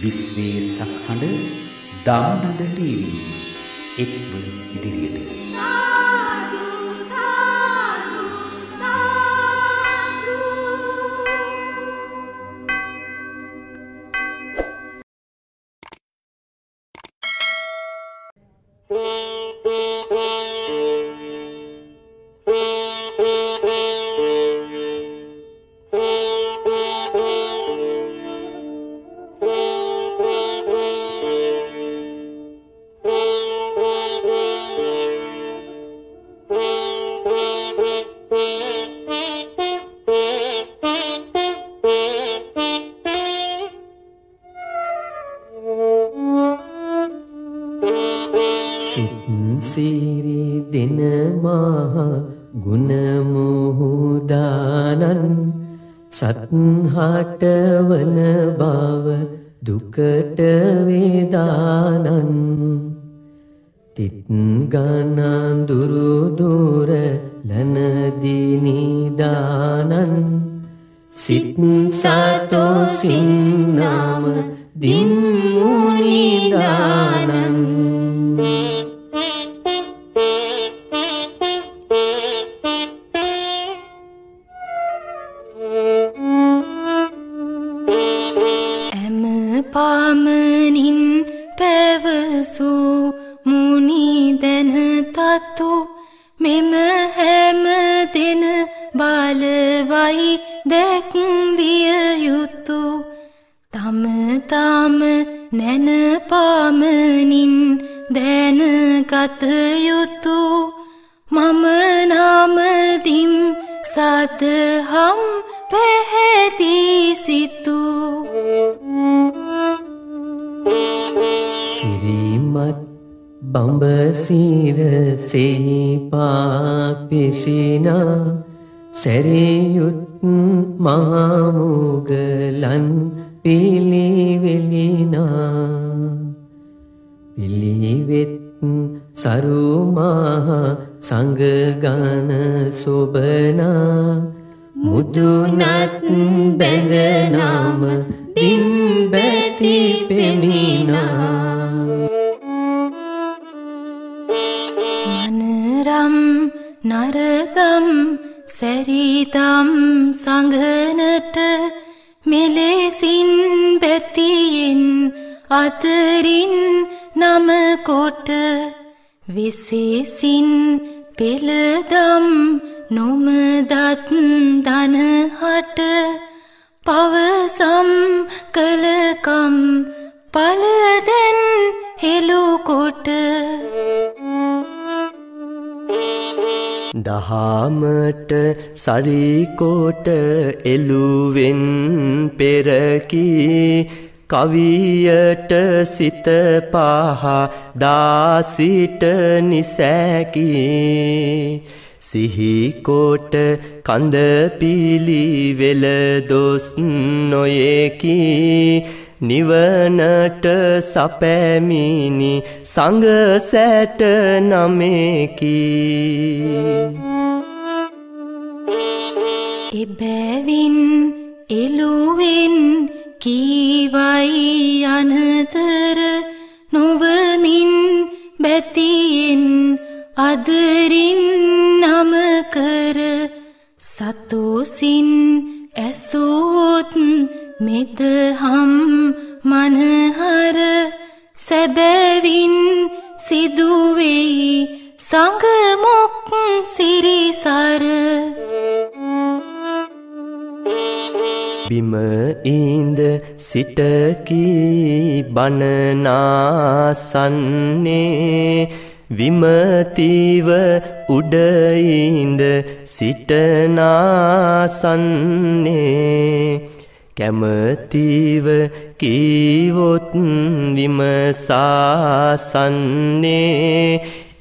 විශ්වයේ සක්හඬ දානද ටීවී එක්ව ඉදිරියට සත්හට වන බව දුකට වේදානන් තිත් ගණන් දුරු දුර ලනදිනිදානන් සිත් සතෝ සින්නාම දින්මුනිදානන් පාමනින් පැවසූ මුනි දැන තතු මෙම හැම දෙන බලවයි දැක්විය යුතු තම තම නැන පාමනින් දැනගත යුතු මම නමදිම් සතහම් පැහැදී සිතු සිරිමත් බඹසිරසෙහි පාපිසිනා සැරියුත් මහමුගලන් පිළිවෙලිනා පිළිවෙත් සරුමහා සංගගන සොබනා මුදුනත් බැඳනම දිම්බැති පෙමිනා මනරම් නරදම් සැරිදම් සංගනට මෙලෙසින් බැතියෙන් අතරින් නමකොට විශේසින් පෙළදම් නොමදත් දනහට පවසම් කලකම් පලදැන් හෙළුකොට දහමට සරිකොට එළුවෙන් පෙරකී කවියට සිත පහ දාසිට නිසැකී සිහිකොට කඳ පිළිවෙල දොස් නොයෙකී නිවනට සපැමිනි සංඝසැට නමෙකී එබැවින් එළුවෙන් කීවයි අනතර නොවමින් බැතියෙන් අදරින් නම කර සතෝසින් ඇසුවොත් මෙදහම් මනහර සැබැවින් සිදුවෙයි සංගමොක් සිරිසර බිම ඉඳ සිටකී බණනාසන්නේ විමතිව උඩයින්ද සිටනාසන්නේ කැමතිව කීවොත් විමසාසන්නේ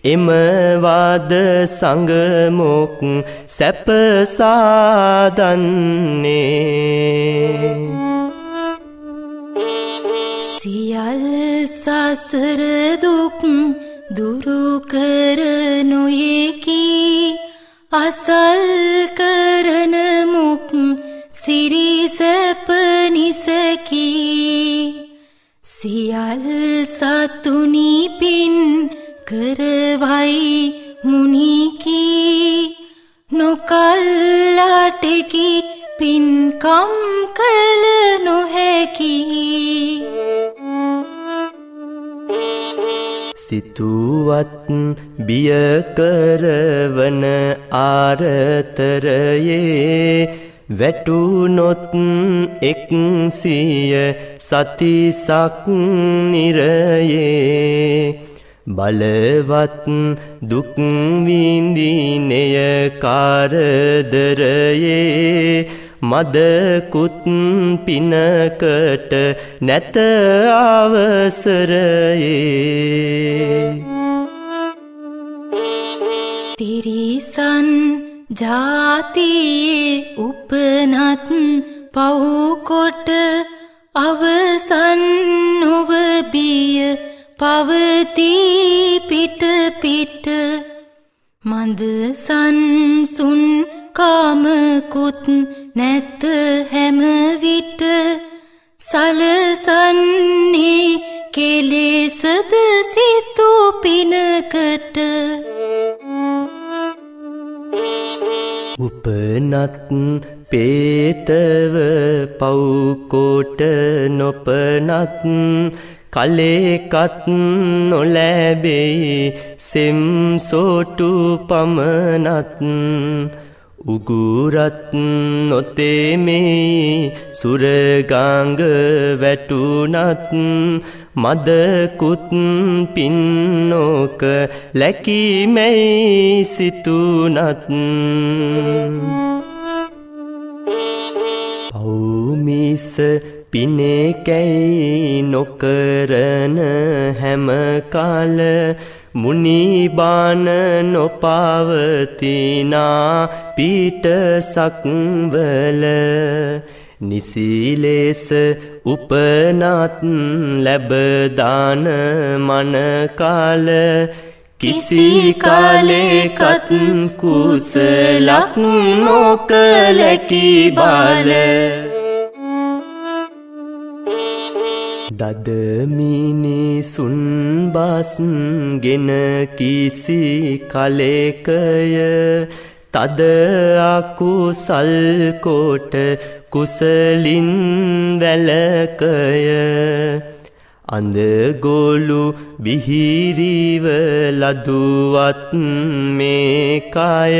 එමවාද සංගමොක් සැපසාදන්නේ සියල් සසර දුක් දුරු කර නොයෙකී අසල් කරන මුක් සිරිසැප නිසකී සියල් සතුනි පින් කරවයි මුනිකී නොකල්ලාටකි පින්කම් කළ නොහැකි සිතුවත් බිය කරවන ආරතරයේ වැටුනොත් 100 සතිසක් නිරයේ බලවත් දුක් විඳිනය කාරදරයේ මදකුත් පිනකට නැත අවසරයේ තිරිසන් ජාතියේ උපනත් පව්කොට අවසන් නොව බිය පවතී පිට පිට මන්ද සංසුන් කාමකුත් නැත හැම විට සලසන්නේ කෙලෙසද සිතු පිනකට උපනත් පේතව පව්කොට නොපනත් කලේකත් නොලැබෙයි සෙම් සෝටු පමනත් උගුරත් නොතෙමෙයි සුරගංග වැටුනත් මදකුත් පින්නෝක ලැකිමැයි සිතුනත් පව්මිස පිනේකැයි නොකරන හැම කාල මුනිබාන නොපවතිනා පිටසක්වල නිසිලෙස උපනත් ලැබදාන මනකාල කිසි කාලෙකත් කුසලක් නොකලකි බාල දද මිනිසුන් බස්ගෙන කිසි කලෙකය තද අකුසල් කොට කුසලින් වැලකය අඳගොලු බිහිරිව ලදුවත් මේ කය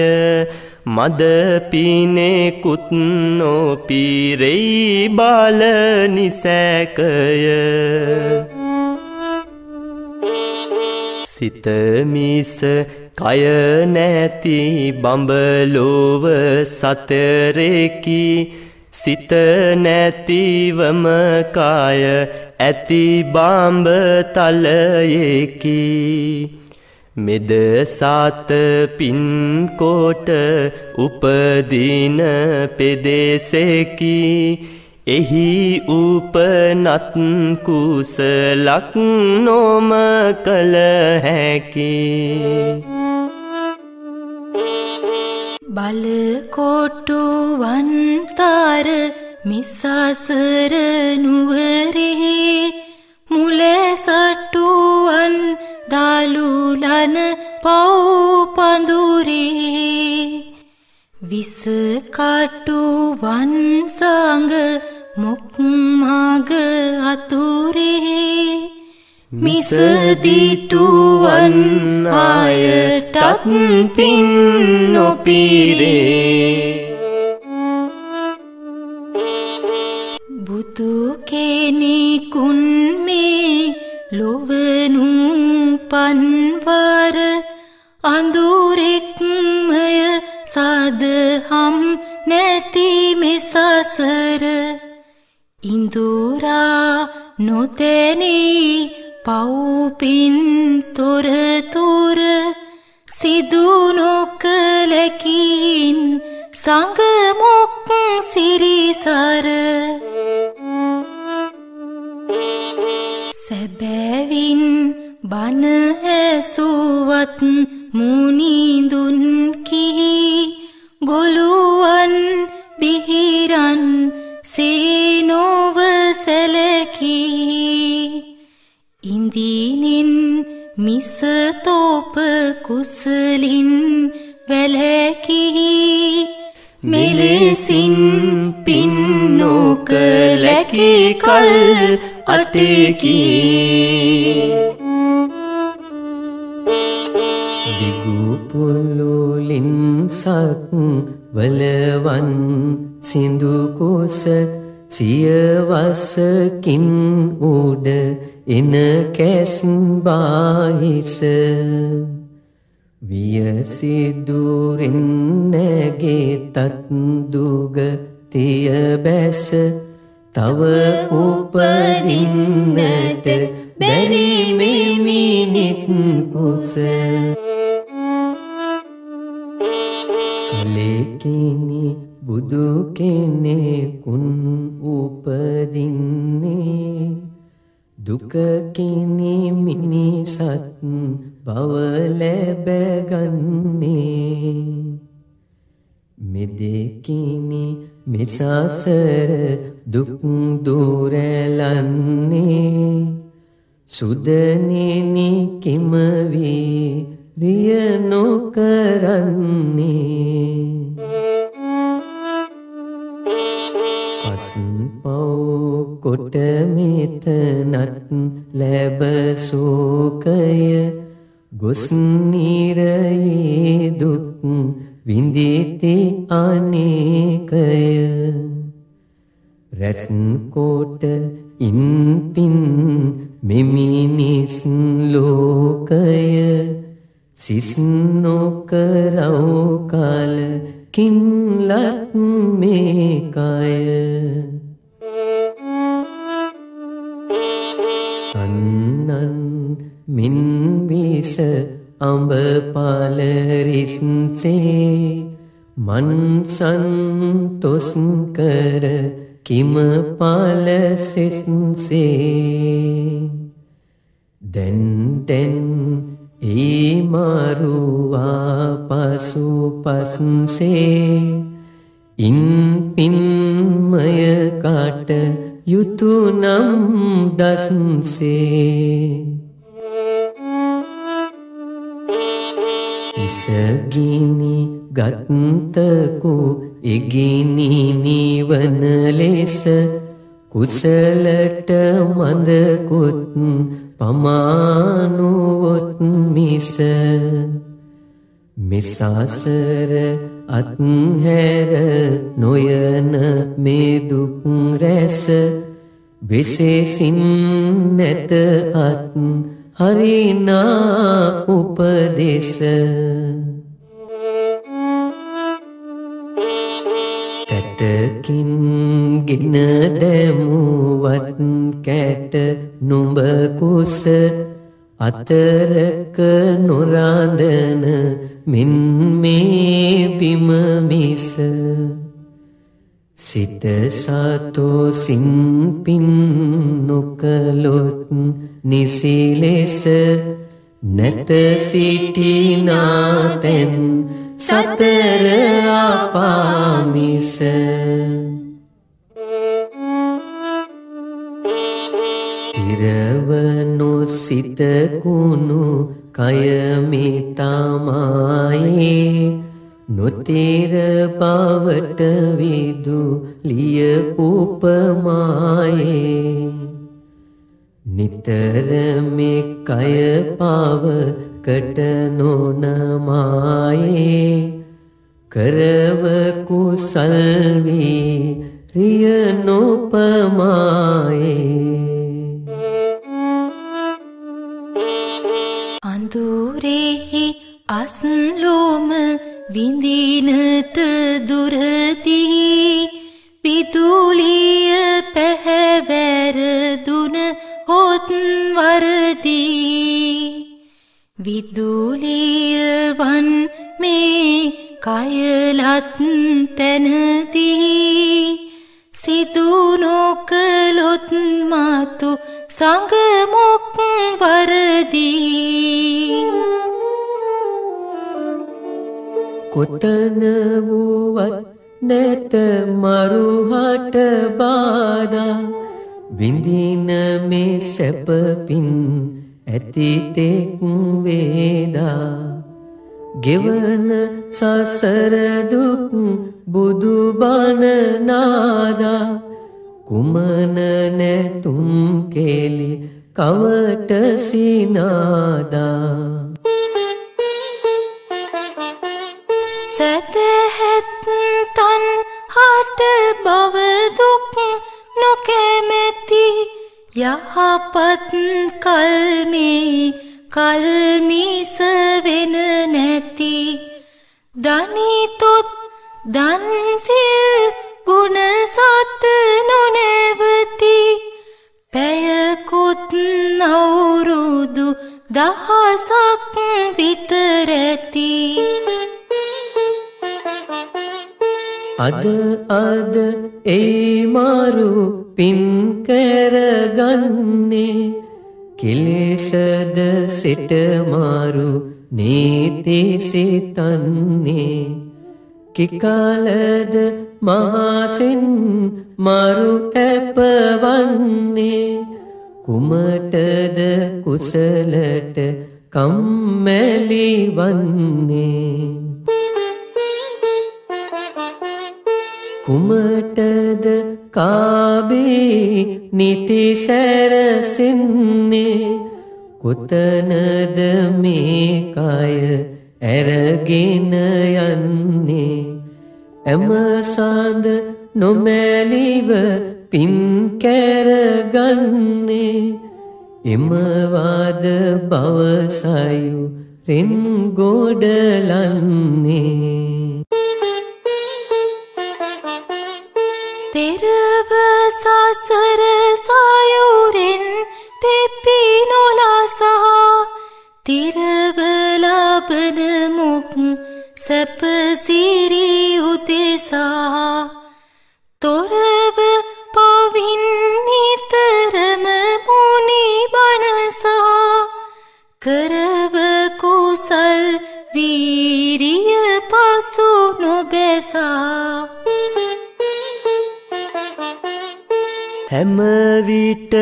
මද පිනෙකුත් නොපිරෙයි බාල නිසැකය සිත මිස කය නැති බඹලොව සතරෙකි සිත නැතිවම කය ඇති බඹ තලයෙකි මෙද සාත පින්කොට උපදින පෙදෙසෙකි එහි උපනත් කුසලක් නොම කල හැකි බල කොටුවන්තර මිසසර නුවරෙහි මුලසටුවන් දලුලන පව් පඳුරේ විස කටුවන් සංග මොක්මග අතුරේ මිසදිටුවන් ආයටත් පින් නොපිරේ බුදු කෙනෙකුන් මේ ලොවනු පන්වර අඳුරෙක්මය සදහම් නැති මෙසසර ඉඳුරා නොතැනී පව්පින් තොරතුර සිදු නොකලකින් සංගමොක් සිරිසර සැබැවින් බන ඇසුවත් මුනිඳුන් කිහි ගොළුවන් බිහිරන් සේනොව සැලකී කුසලින් වැළකී මෙලෙසින් පින් නොකලකි කල් අටකී දිගු පුලුලින් සක් වලවන් සිඳු කුස සියවසකින් උඩ එන කැස් බාහිස වියසිදුරින් නැගේ තත් දුග තිය බැස තව උපදින්නට බැරි මිනිස් කුස කලෙකිනි බුදු කෙනෙකුන් උපදින්නේ දුකකිනි මිනිසත් බව ලැබගන්නේ මෙදෙකිනි මෙසසර දුක් දුරලන්නේ සුදනෙනි කිම වීරිය නොකරන්නේ පසන් පව් කොට මෙතනත් ලැබ සෝකය ගොස් නිරයේ දුක් විඳිති අනේකය රැස් කොට ඉන් පින් මෙමිනිස් ලෝකය සිස් නොකරව කල කින්ලත් මේ කය අන්නන් මින් විස අඹ පාලරිස්සේ මන් සන්තොස් කර කිම පාලසෙස්සේ දැන් ඒ මරුවා පසු පස්සේ ඉන් පින්මය කට යුතු නම් දස්සේ ඉසගිනි ගත්තකු එගිනි නිවන ලෙස කුසලට මඳකුත් පමානුවොත් මිස මෙසසර අත්හැර නොයන මේ දුක් රැස විශේෂින් නැත අත් හරිනා උපදේශ තැතකින් ගෙන දැමුවත් කැට නුඹ කුස අතරක නොරාඳන මින් මේ බිම මිස සිත සතෝ සින් පින් නොකලොත් නිසි ලෙස නැත සිටිනාතෙන් සතර අපාමිස තිරවනු සිත කුණු කය මිතමායේ නොතේර බවට විදු ලිය උපමායේ නිතර මේ කය පවකට නොනමායේ කරව කුසල් වීරිය නොපමායේ අඳුරෙහි අස්ලෝම විඳිනට දුරදී පිතුලිය පැහැවැර දුන හොත් වරදී විදුලිය වන් මේ කයලත් තැනදී සිදු නොකළොත් මාතු සංගමොක් වරදී කොතන වුවත් නැත මරුහට බාධා විඳින මේ සැප පින් ඇති තෙක් වේදා ගෙවන සසර දුක් බුදු බණ නාදා කුමන නැටුම් කෙලි කවට සිනාදා සතහත් තන් හට බව දුක් නොකැමැති යහපත් කල්මිස වෙන නැති දනිතොත් දන්සිල් ගුණ සත් නොනැවති පැයකුත් අවුරුදු දහසක් විතරැති අද ඒ මාරු පින් කරගන්නේ කෙලෙසද සිට මාරු නීති සිතන්නේ කිකාලද මහසින් මාරු ඇපවන්නේ කුමටද කුසලට කම්මැලි වන්නේ කුමටද කාබී නිති සැරසින්නේ කොතනද මේ කය ඇරගෙන යන්නේ ඇමසාද නොමැලිව පින් කැරගන්නේ එමවාද බවසයු රෙන් ගොඩලන්නේ තෙරව සසර සයුරෙන් තෙපි නොලසා තිරව ලබන මුක් සැපසිරි උදෙසා තොරව පවින් නිතරම මුනි බනසා කරව කුසල් වීරිය පසු නොබැසා හැම විට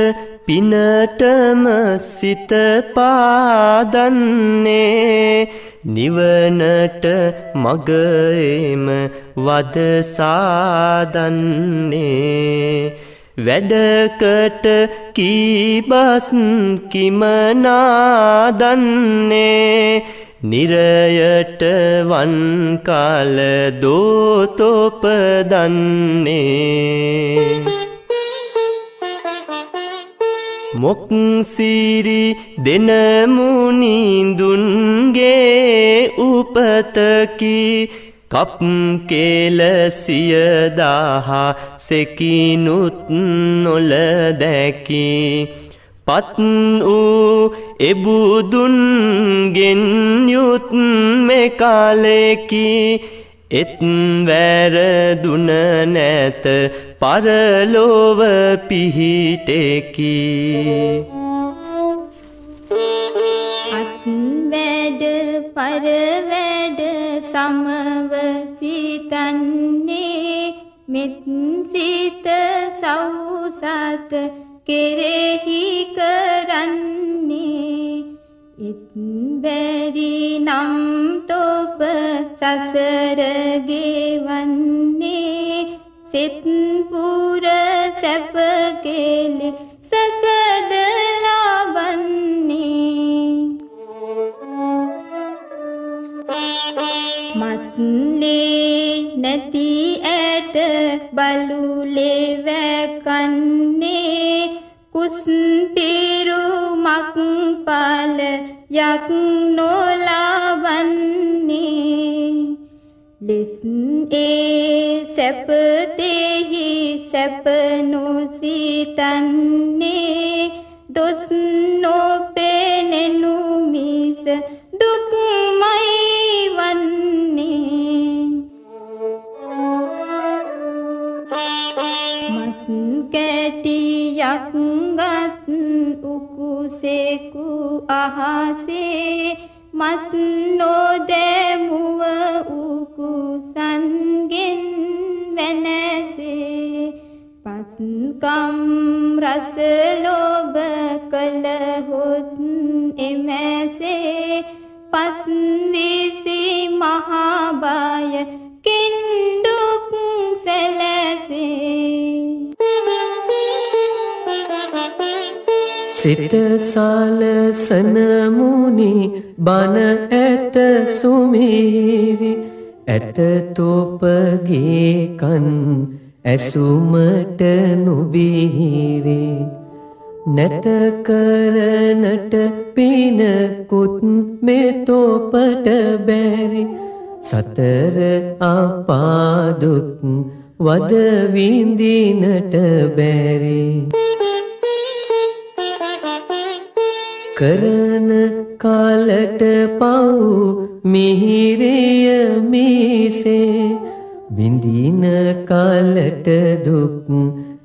පිනටම සිත පාදන්නේ නිවනට මගේම වද සාදන්නේ වැඩකට කීබස් කිමනාදන්නේ නිරයට වන් කාල දෝතොපදන්නේ මොක් සිරි දෙන මුනිඳුන්ගේ උපතකි කප් කෙල සියදාහ සෙකිනුත් නොලදැකි පත් වූ එබුදුන්ගෙන් යුත් මෙකාලෙකි එත් වැරදුන නැත පරලොව පිහිටෙකි අත් වැඩ පරවැඩ සමව සිතන්නේ මෙත් සිත සෞසත කෙරෙහි කරන්නේ ඉත් බැරි නම් තොප සසර ගෙවන්නේ සිත් පුර සැප කෙලෙ සකද ලබන්නේ මස්ලේ නැති ඇට බලුලේ වැකන්නේ කුස් පිරුමක් පල යක් නොලබන්නේ ලෙස් ඒ සැපතෙහි සැප නොසිතන්නේ දොස් නොපෙනෙනු මිස දුක්මයි වන්නේ මස් කැටියක් ගත් උකුසෙකු අහසේ මස් නොදැමුව උකුසන්ගෙන් වෙනසේ පස්කම් රස ලෝභ කළහොත් එමැසේ පස් විසි සිත සලසන මුනි බන ඇත සුමිහිරි ඇත තොපගේ කන් ඇසුමට නොබිහිරි නැත කරනට පිනකුත් මෙතොපට බැරි සතර අපාදුක් වද විඳිනට බැරි කරන කාලට පව් මිහිරිය මිසේ විඳින කාලට දුක්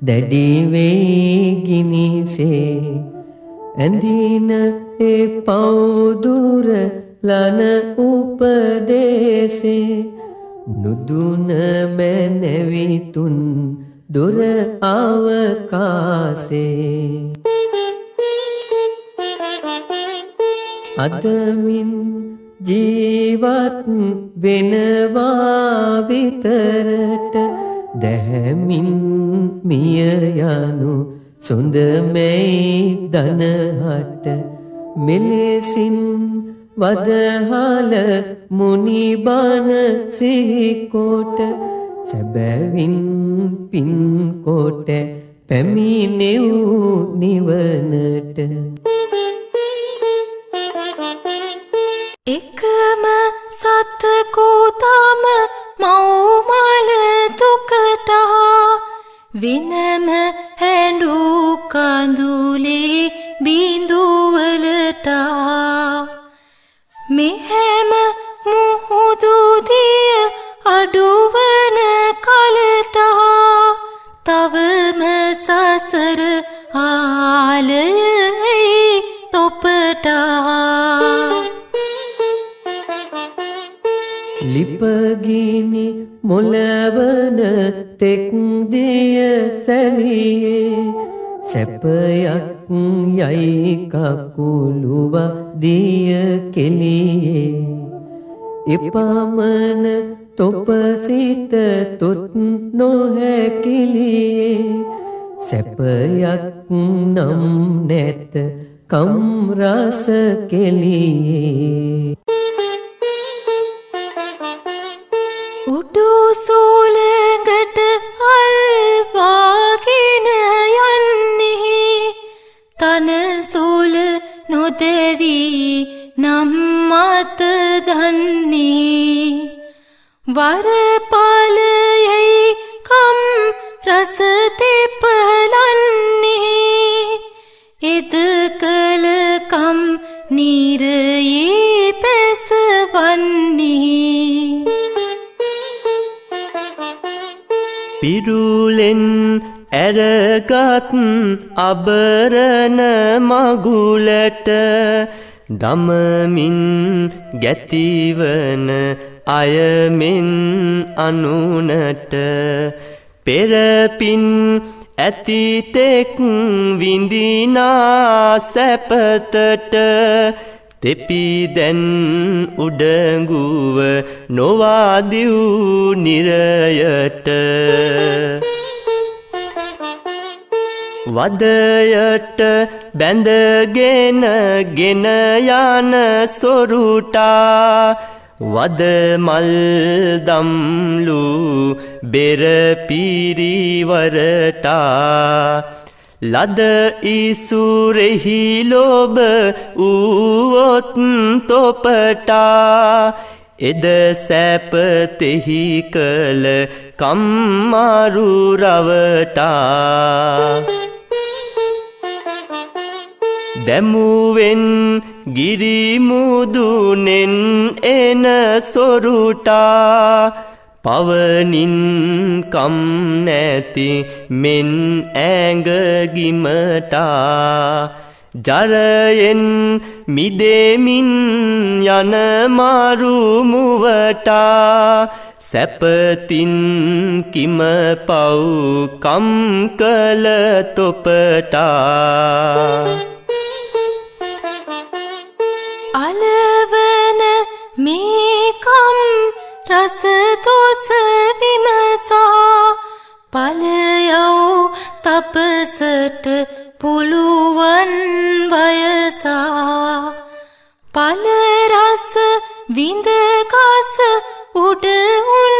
දැඩි වෙයි ගිනිසේ ඇඳින ඒ පව් දුර ලන උපදේසේ නුදුන මැනවිතුන් දුර අවකාසේ අදමින් ජීවත් වෙනවා විතරට දැහැමින් මිය යනු සොඳමැයි දනහට මෙලෙසින් වදහල මුනිබන සිහිකොට සැබැවින් පින්කොට පැමිණෙව් නිවනට එකම සතකෝතම මව්මල දුකටා වෙනම හැඬු කඳුලේ බිඳුවලටා මෙහැම මුහුදු දිය අඩුවන කලටා තවම සසර ආලයි තොපටා ලිපගිනි මොලවන තෙක් දිය සැලියේ සැපයක් යයි කකුලුව දිය කෙලියේ එපමණ තොපසිත තොත් නොහැකිලියේ සැපයක් නම් නැත කම් රස කෙලියේ උඩු සූලඟට අල්වාගෙන යන්නේ තන සූල නොදෙවී නම් මත දන්නේ වරපාලයයි කම් රස තෙපලන්නේ එද කල කම් නිරයේ පැසවන්නේ පිරුලෙන් ඇරගත් අබරණ මගුලට දමමින් ගැතිවන අයමෙන් අනුනට පෙරපින් ඇතිතෙක් විඳිනා සැපතට තෙපි දැන් උඩඟුව නොවාදිව් නිරයට වදයට බැඳගෙන ගෙන යන සොරුටා වද මල් දම්ලු බෙර පිරිවරටා ලද ඉසුරෙහි ලොබ වූවොත් තොපටා එද සැපතෙහි කළ කම්මාරු රවටා දැමුවෙන් ගිරිමුදුනෙන් එන සොරුටා පවනින් කම් නැති මෙන් ඇඟගිමටා ජරයෙන් මිදෙමින් යන මාරු මුවටා සැපතින් කිම පව් කම් කළ තොපටා අලවන මේකම් රස දොස විමසා පලයව් තපසට පුළුවන් විමසා පල රස විඳ ගස උඩ උන්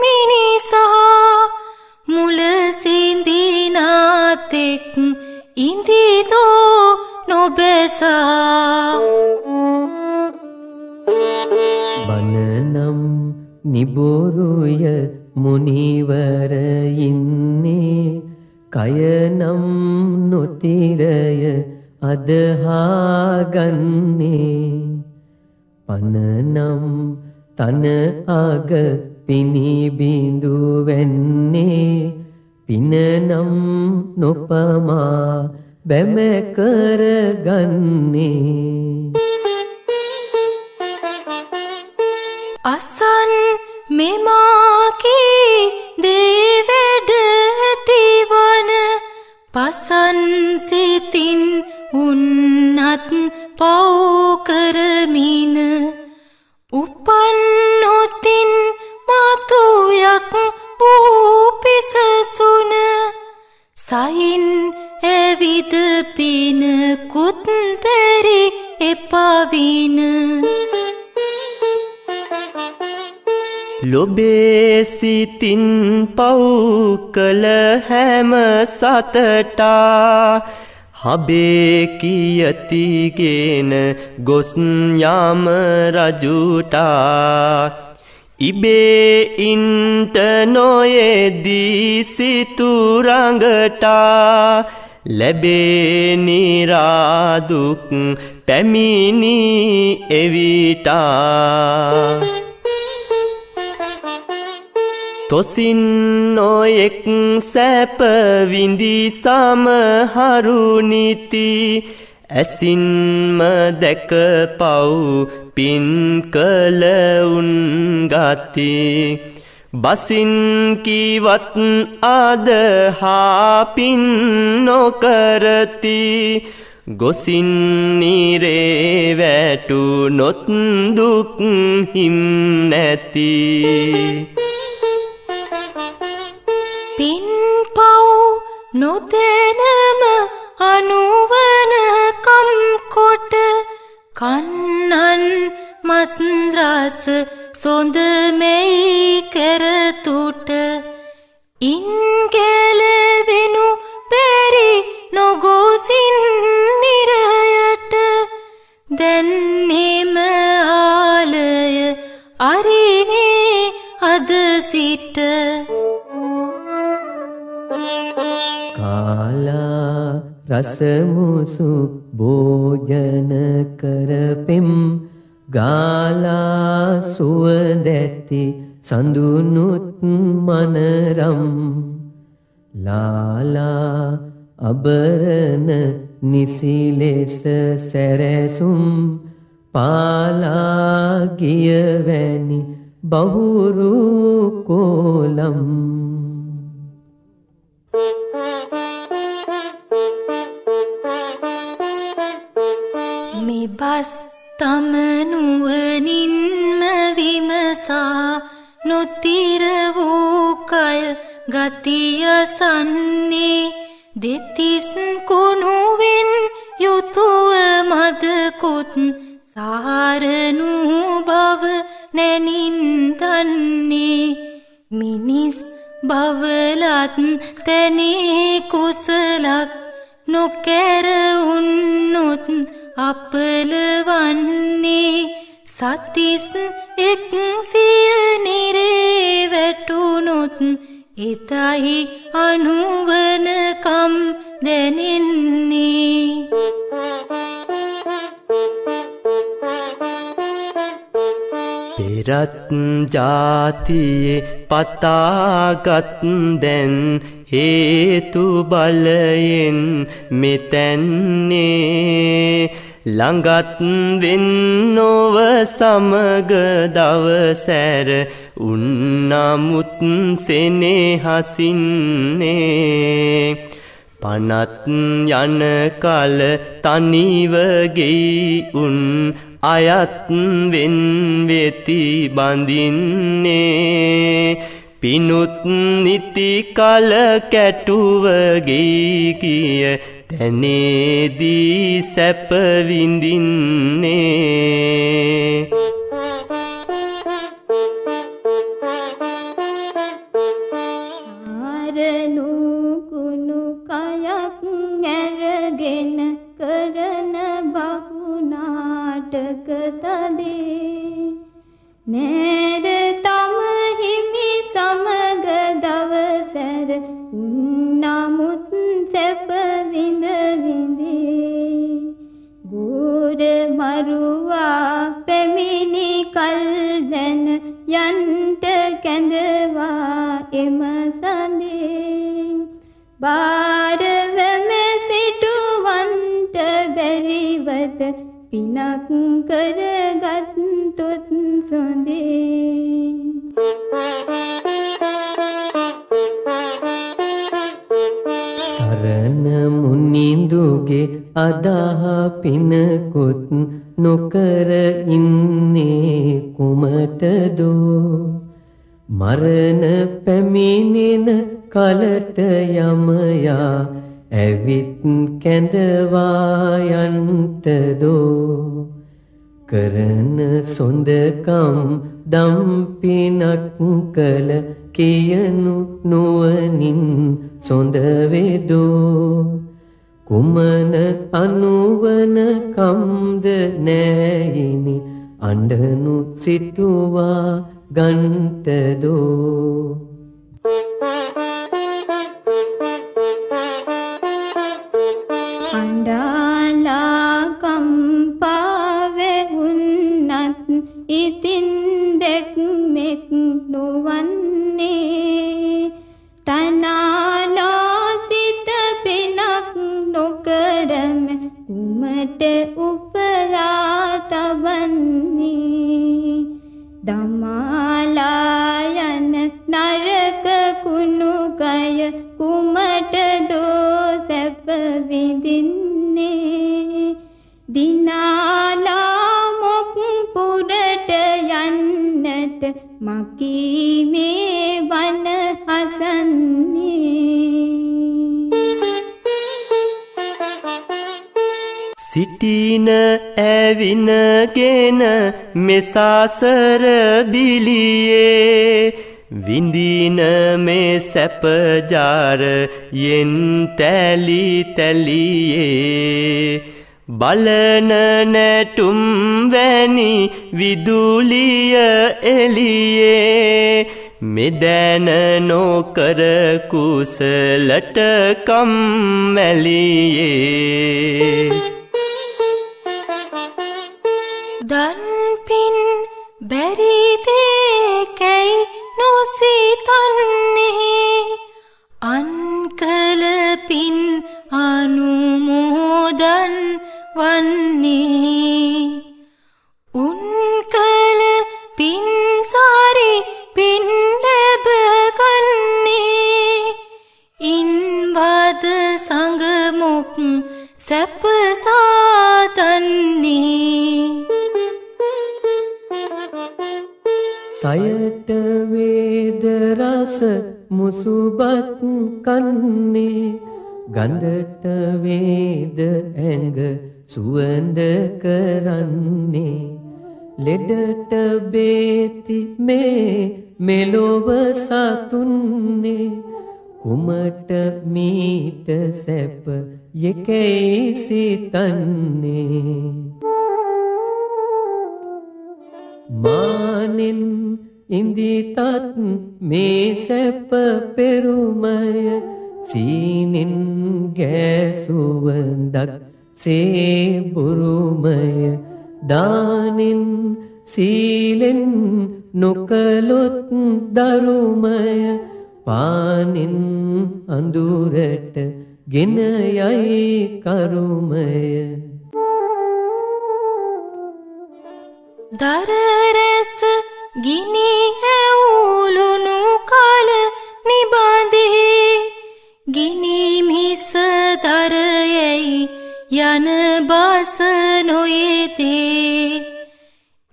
මිනිසා මුල සිඳිනාතෙක් ඉඳිදෝ නොබැසා බනනම් නිබොරුය මුනිවර ඉන්නේ කයනම් නොතිරය අදහාගන්නේ පනනම් තන අග පිනිබිඳු වෙන්නේ පිනනම් නොපමා බැම කරගන්නේ අසන් මෙමාකී දේවැඩ ඇතිවන පසන් සිතින් උන්නත් පව් කරමින උපන්නොතින් මතුයක් පූපිසසුන සයින් ඇවිද පිනකුත් බැරි එපවින ලොබේ සිතින් පව් කළ හැම සතටා හබේ කියතිගෙන ගොස් යාම රජුටා ඉබේ ඉන්ට නොයෙදී සිතුරඟටා ලැබේ නිරාදුක් පැමිණි එවිටා තොසින් නොයෙක් සැප විඳි සමහරුනිති ඇසින්ම දැක පව් පින් කළ උන් ගති බසින් කිවත් අදහා පින් නොකරති ගොසින් නිරේ වැටුනොත් දුක් හිම් නැති පින් පව් නොදැනම අනුවනකම් කොට කන්නන් මස් රස සොඳ මෙයි කරතුට ඉන් ගැලවෙනු බැරි නොගොසින් නිරයට දැන්නෙම ආලය අරිනේ අද සිට කාලා රසමුසු භෝජන කරපෙම් ගාලා සුවදැති සඳුනුත් මනරම් ලාලා අබරණ නිසිලෙස සැරැසුම් පාලා ගියවැනි බහුරු කෝලම් මෙබස් තමනුවනින්ම විමසා නොතිර වූ කය ගතිය සන්නේ දෙතිස් කුණුවෙන් යුතුව මදකුත් සාරනු බව නැනින් දන්නේ මිනිස් බවලත් තැනේ කුසලක් නොකැර උන්නොත් අපලවන්නේ සතිස් එක්සිය නිරේ වැටුනොත් එතයි අනුවනකම් දැනෙන්නේ පෙරත් ජාතියේ පතාගත් දැන් හේතු බලයෙන් මෙතැන්නේ ළඟත් වෙන්නොව සමග දවසැර උන්නමුත් සෙනෙහසින්නේ පනත් යන කල තනිව ගෙයි උන් අයත් වෙන් වෙති බඳින්නේ පිනුත් නිති කල කැටුව ගෙයි කිය දැනේදී සැප විඳින්නේ ආරණු කුණු කයක් ඇරගෙන කරන බහු නාටක තදේ නේද තම හිමි සමග දවසර උන්නමුත් සැප විඳ විඳේ ගෝර මරුවා පැමිණි කල් දැන යන්ට කැඳවා එම සඳේ බාරවම සිටුවන්ට බැරිවත පිනක් කරගත් තොත් සොඳේ සරණ මුනිඳුගේ අදාහ පිනකුත් නොකර ඉන්නේ කුමටදෝ මරණ පැමිණෙන කලට යමයා ඇවිත් කැඳවා යන්ටදෝ කරන සොඳකම් දම්පිනක් කළ කියනු නුවණින් සොඳ වේදෝ කුමන අනුවන කම්ද නැයිනි අඬනු සිටුවා ගන්ටදෝ අඬාලා කම්පාවේ උන්නත් ඉතින් දෙක්මෙක් නොවන්නේ තනාලා සිත පිනක් නොකරම කුමට උපලා තබන්නේ දමාලා යන නරක කුණු කය කුමට දෝ සැප විඳින්නේ දිනාලා මොක් පුරට යන්නට මකී මේ වන හසන්නේ සිටින ඇවිනගෙන මෙසාසර බිලියේ විඳින මේ සැප ජාර යෙන් තැලි තැලියේ බලන නැටුම් වැනි විදුලිය එළියේ මෙදැන නොකර කුසලට කම්මැලියේ දන්පින් බැරිදේකැයි නොසිතන්නේ අන්කල පින් අනුමෝදන් වන්නේ උන්කල පින් සාරි පින් දැබගන්නේ ඉන්වද සංගමොක් සැප සාතන්නේ සයට වේද රස මුසුබත් කන්නේ ගන්ධට වේද ඇඟ සුවඳ කරන්නේ ලෙඩට බේති මේ මෙලොව සතුන්නේ කුමට මීට සැප යකැයි සිතන්නේ මානෙන් ඉඳිතත් මේ සැප පෙරුමය සීනෙන් ගෑසුවඳක් සේබුරුමය දානෙන් සීලෙන් නොකලොත් දරුමය පානෙන් අඳුරට ගෙන යයි කරුමය දරරැස ගිනි ඇවුලුණු කල නිබඳේ ගිනි මිස දරයැයි යන බස නොයේතේ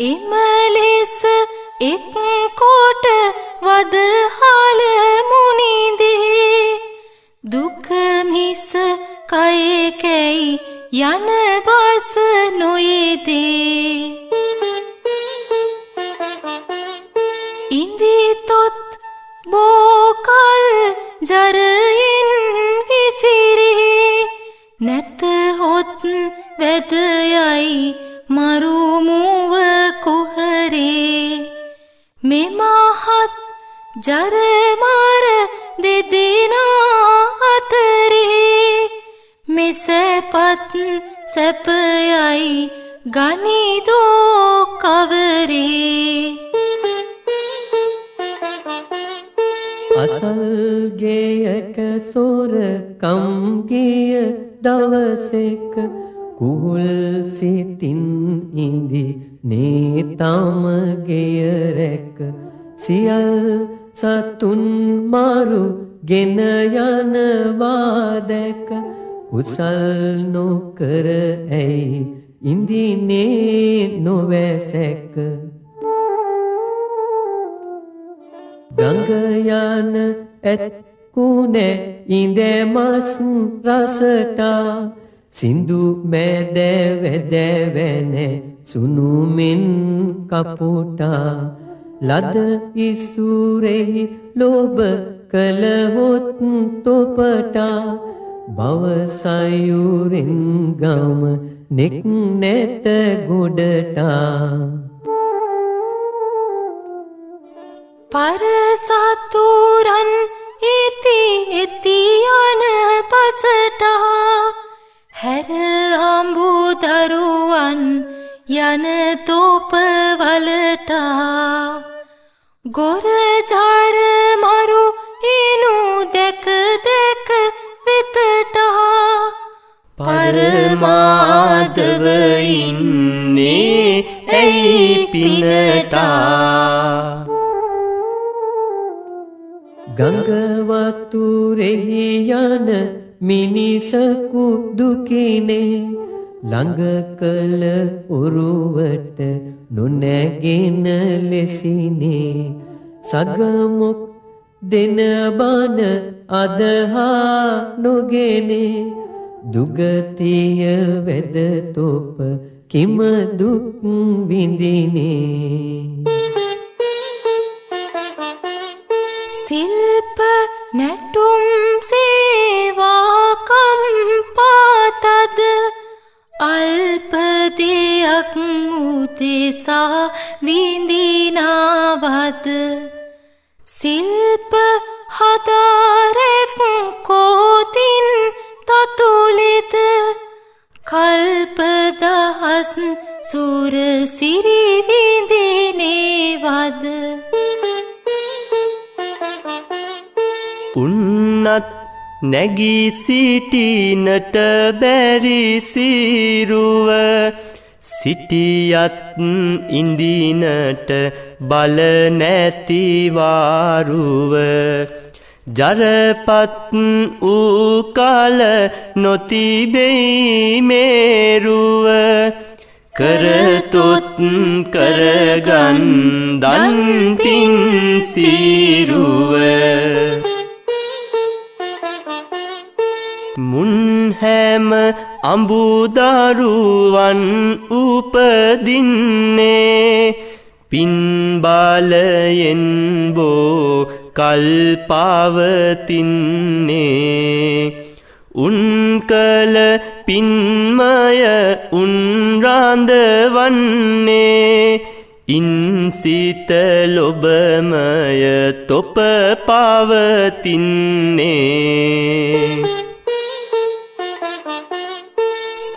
එම ලෙස එක් කොට වදහල මුනිදේ දුක මිස කයකැයි යන බස නොයේදේ. ඉන්දිතොත් බෝකල් ජරයින් විසිරේ. නැතහොත් වැදයයි මරුමුව කුහරේ. මෙමහත් ජරමාර දෙදෙනා අතරේ. මෙසැපත් සැපයයි ගනිදෝ කවරේ. අසල්ගේයක සොරකම් ගිය දවසෙක කුහුල් සිතින් ඉඳි නේතම ගෙය රැක. සියල් සතුන් මරු ගෙන යනවා දැක. කුසල් නොකර ඇයි ඉඳිනේ නොවැසැක. ගඟ යන ඇත්කුණේ ඉඳමස් රසටා. සින්දු මැද වැදවැන සුනුමින් කපුටා. ලද ඉසුරෙහි ලෝභ කළහොත් තොපටා. භවසයුරින් ගම නෙක් නැත ගොඩටා. පරසතුරන් ඉති එති යන පසටා. හැර අඹුදරුවන් යන තෝපවලටා. ගොරජාර මරු ඉනු දැක දැක වෙතටා. පරමාදව ඉන්නේ ඇයි පිනටා. ගඟ වතුරෙහි යන මිනිසකු දුකිනේ. ළඟ කළ ඔරුවට නොනැගෙන ලෙසිනේ. සගමොක් දෙන බන අදහා නොගෙනේ. දුගතිය වෙද තොප කිම දුක් විඳිනේ. සිල්ප නැටුම් සේවාකම් පාතද. අල්ප දෙයක් උදෙසා විඳිනවද. සිල්ප හදාරෙක් කෝතින් තතුලෙද. කල්ප දහස් සුර සිරි විඳිනේවද. උන්නත් නැගී සිටිනට බැරි සිරුව. සිටියත් ඉඳිනට බල නැති වාරුව. ජරපත් වූ කල නොතිබෙයි මේරුව. කරතොත් කරගන් දන් පින් සිරුව. මුන් හැම අඹුදරුවන් උපදින්නේ. පින් බලයෙන් බෝ කල් පවතින්නේ. උන් කල පින්මය උන් රඳවන්නේ. ඉන් සිත ලොබමය තොප පවතින්නේ.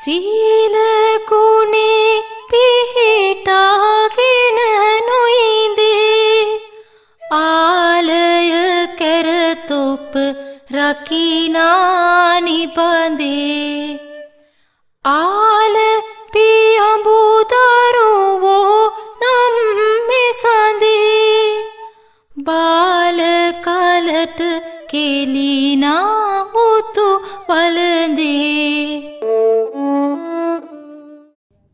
සීල ගුණේ පිහිටාගෙන නොයිඳේ. ආලය කෙරතොප රකිනා නිබඳේ. ආල පියඹුදරුවෝ නම් මෙසඳේ. බාල කලට කෙලිනා උතු වලඳේ.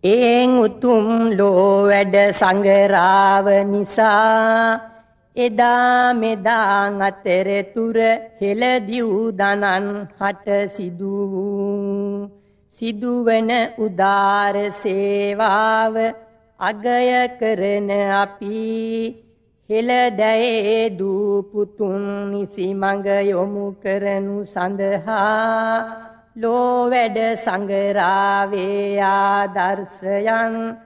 එන් උතුම් ලෝ වැඩ සංගරාව නිසා. එදා මෙදා අතර තුර හෙළදිව් දනන් හට සිදු වූ. සිදුවන උදාර සේවාව අගය කරන අපි හෙළදැයේ දූපුතුන් නිසි මඟ යොමු කරනු සඳහා ලෝ වැඩ සංගරාවේ ආදර්ශයන්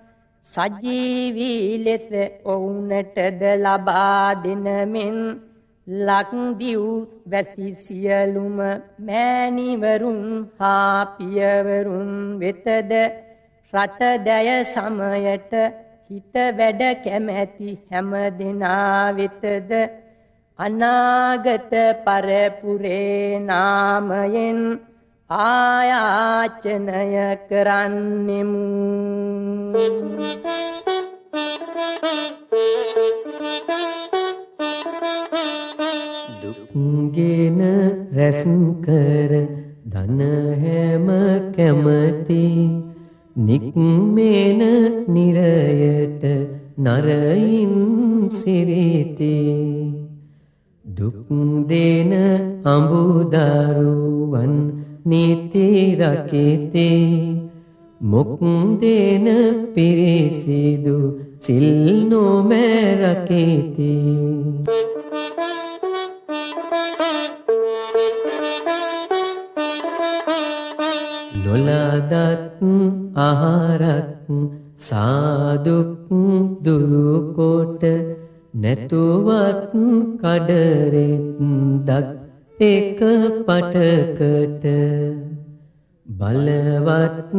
සජීවී ලෙස ඔවුනටද ලබා දෙනමෙන් ලක්දිව් වැසි සියලුම මෑණිවරුන් හා පියවරුන් වෙතද රටදැය සමයට හිත වැඩ කැමැති හැම දෙනා වෙතද අනාගත පරපුරේ නාමයෙන් ආයාචනය කරන්නෙමු. දුක්ගෙන රැස් කර ධන හැම කැමති නික්මෙන නිරයට නරයින් සිරිති දුක් දෙන අඹුදරුවන් නීති රකිති මුක් දෙන පිරිසිදු සිල් නොමැරකිති නොලදත් ආහාරක් සාදුක් දුරුකොට නැතුවත් කඩරෙත් දත් එක පටකට බලවත්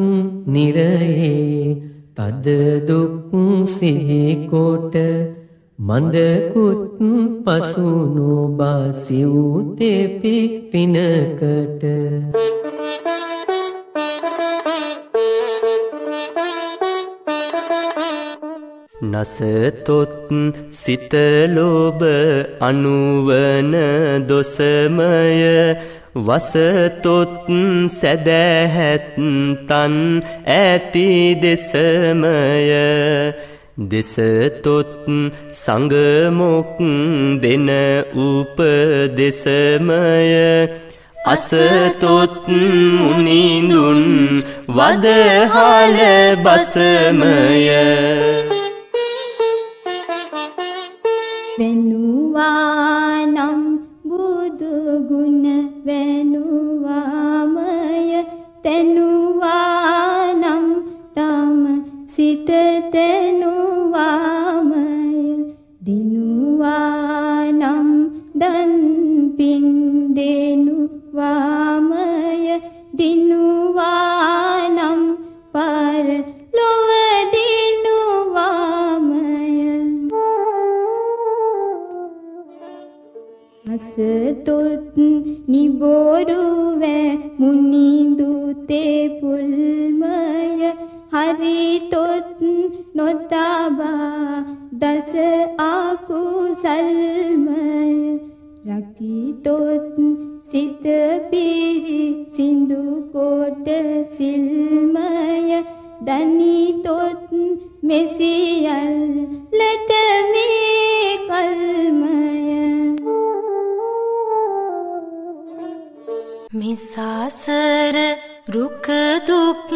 නිරයේ තද දුක් සිහිකොට මන්දකුත් පසු නොබා සිව් තෙපි පිනකට නසතොත් සිත ලෝභ අනුවන දොසමය වසතොත් සැදැහැත් තන් ඇති දෙසමය දෙසතොත් සංගමොක් දෙන උපදෙසමය අසතොත් මුනිඳුන් වදහාල බසමය වෙනුවානම් බුදු ගුණ වෙනුවාමය තෙනුවානම් තම සිත තෙනුවාමය දිනුවානම් දන් පින් දෙනුවාමය දිනුවානම් පර ලොව දිනුවාමය අසතොත් නිබෝරුවැ මුනිඳුතේ පුල්මය හරිතොත් නොතබා දස අකුසල්මය රකිතොත් සිත පිරි සිඳු කොට සිල්මය දනිතොත් මෙසියල් ලට මේ කල්මය මිසාසර රුක දුක්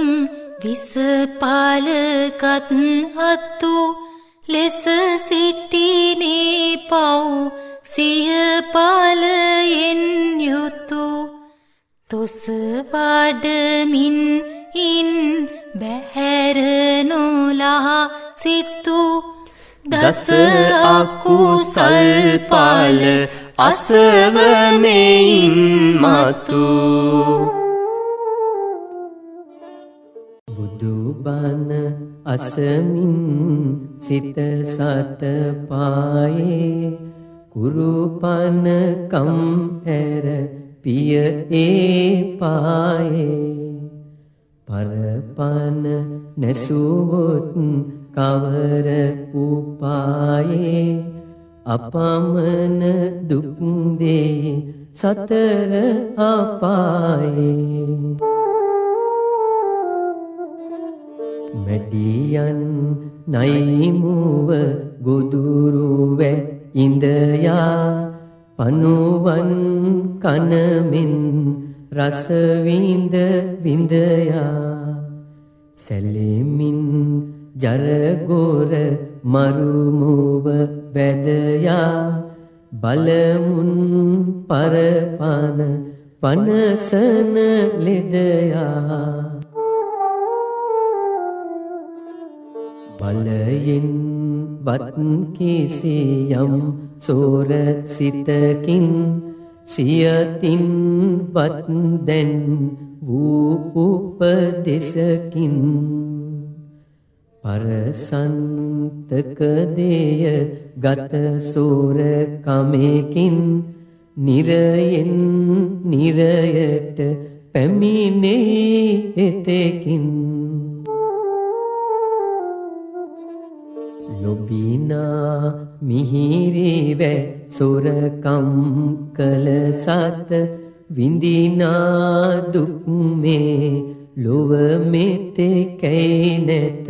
විසපාලගත් අතු ලෙස සිටිනේ පව් සිය පාලයෙන් යුතු තොස වඩමින් ඉන් බැහැර නොලා සිතු දස අකුසල් පාල අසවමෙයින් මතු බුදුබණ අසමින් සිත සත පායේ කුරුපන කම් ඇර පිය ඒ පායේ පරපන නැසුවොත් කවර උපායේ අපමණ දුක් දේ සතර අපායේ මැඩියන් නයිමුව ගොදුරුව ඉඳයා පනුවන් කනමින් රස විඳ විඳයා සැලෙමින් ජරගොර මරුමුව වැදයා බලමුන් පරපන වනසන ලෙදයා බලයෙන් වත් කිසියම් සෝර සිතකින් සියතින් වත් දැන් වූ උපදෙසකින් පරසන්තක දේය ගත සෝර කමකින් නිරයෙන් නිරයට පැමිණේ එතෙකින් ලොබිනා මිහිරිවැ සොරකම් කළ සත විඳිනා දුක් මේ ලොව මෙතෙකැයි නැත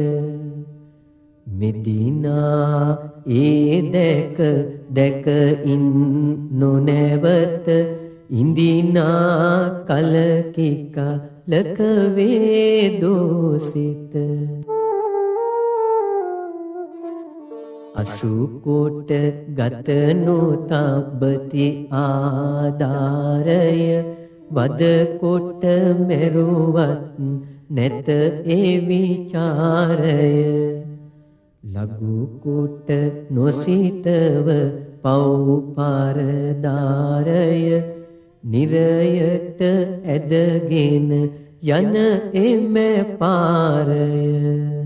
මෙදිනා ඒ දැක දැක ඉන් නොනැවත ඉඳිනා කලකිකා ලක වේදෝසිත අසුකොට ගත නොතබ්බති ආධාරය වදකොට මෙරුවත් නැත ඒ විචාරය ලඝුකොට නොසිතව පව් පරදාරය නිරයට ඇදගෙන යන එම පාරය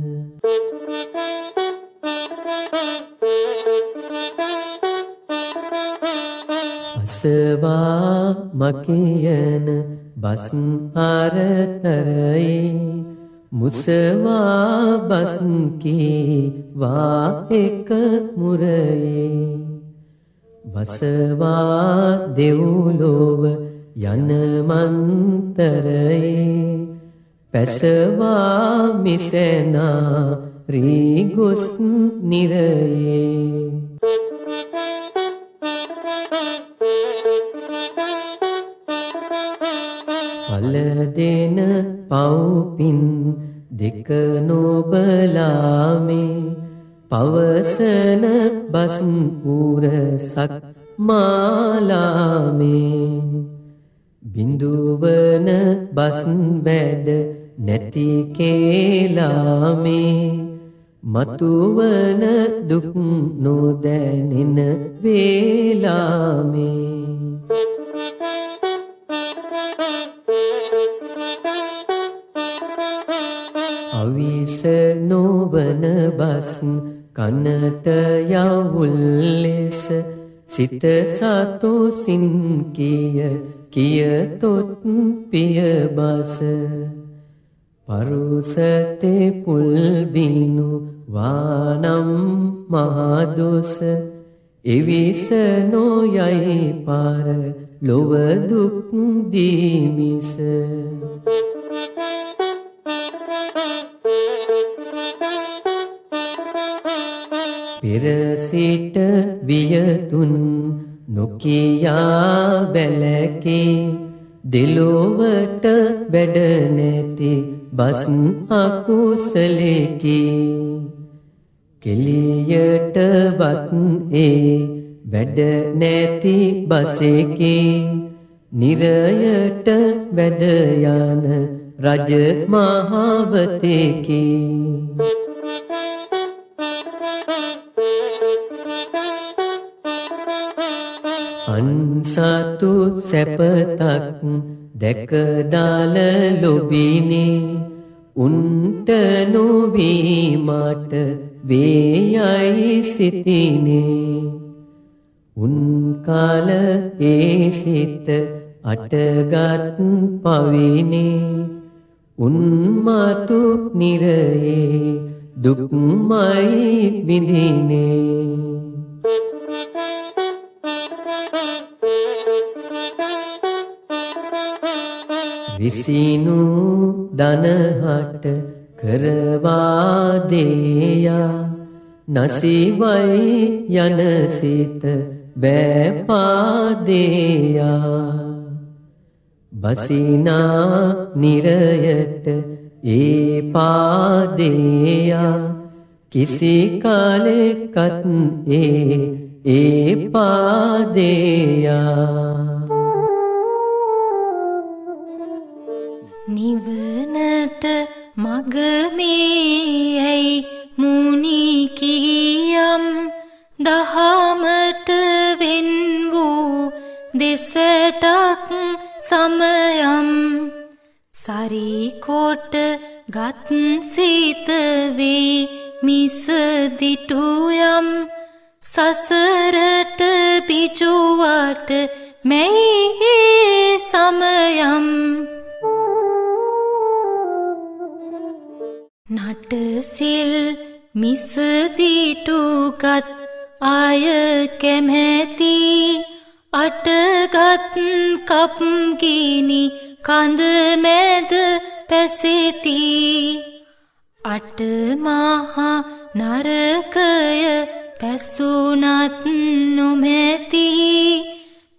අසවා මකියන බස් අරතරයේ මුසවා බස් කීවා එක මුරයේ වසවා දෙව්ලොව යන මන්තරයේ පැසවා මිසෙනා රීගොස් නිරයේ පල දෙන පව්පින් දෙක නොබලාමේ පවසන බස් උරසක් මාලාමේ බිඳුවන බස් වැඩ නැති කේලාමේ මතුවන දුක් නොදැනෙන වේලාමේ අවිස නොවන බස් කනට යවුල් ලෙස සිත සතොසින් කියතොත් පිය බස පරුසතේ පුල් බිනු වානම් මහදොස එවිස නොයයි පාර ලොව දුක් දීමිස පෙර සිට වියතුන් නොකියා බැලකේ දෙලොවට වැඩ නැති බස් අකුසලකේ කෙලියටවත් ඒ වැඩ නැති බසකේ නිරයට වැඩ යන රජ මහවතකේ අන්සතු සැපතක් දැකදාල ලොබිනේ උන්ට නොවීමට වේයයි සිතිනේ උන් කාල ඒ සිත අටගත් පවිනේ උන්මතු නිරයේ දුක්මයි විඳිනේ විසිනු දනහට කරවා දේයා නසිවයි යන සිත බෑපාදේයා බසිනා නිරයට ඒ පාදේයා කිසි කාලෙකත් ඒ පාදේයා නිවනට මග මේයි මුනි කියම් දහමට වෙන් වූ දෙසටක් සමයම් සරිකොට ගත් සිත වේ මිසදිටුයම් සසරට පිචුවට මෙයි සමයම් නටසිල් මිසදිටුගත් ආය කැමැති අටගත් කප්ගිනි කඳ මැද පැසෙති අටමහා නරකය පැසුනත් නොමැති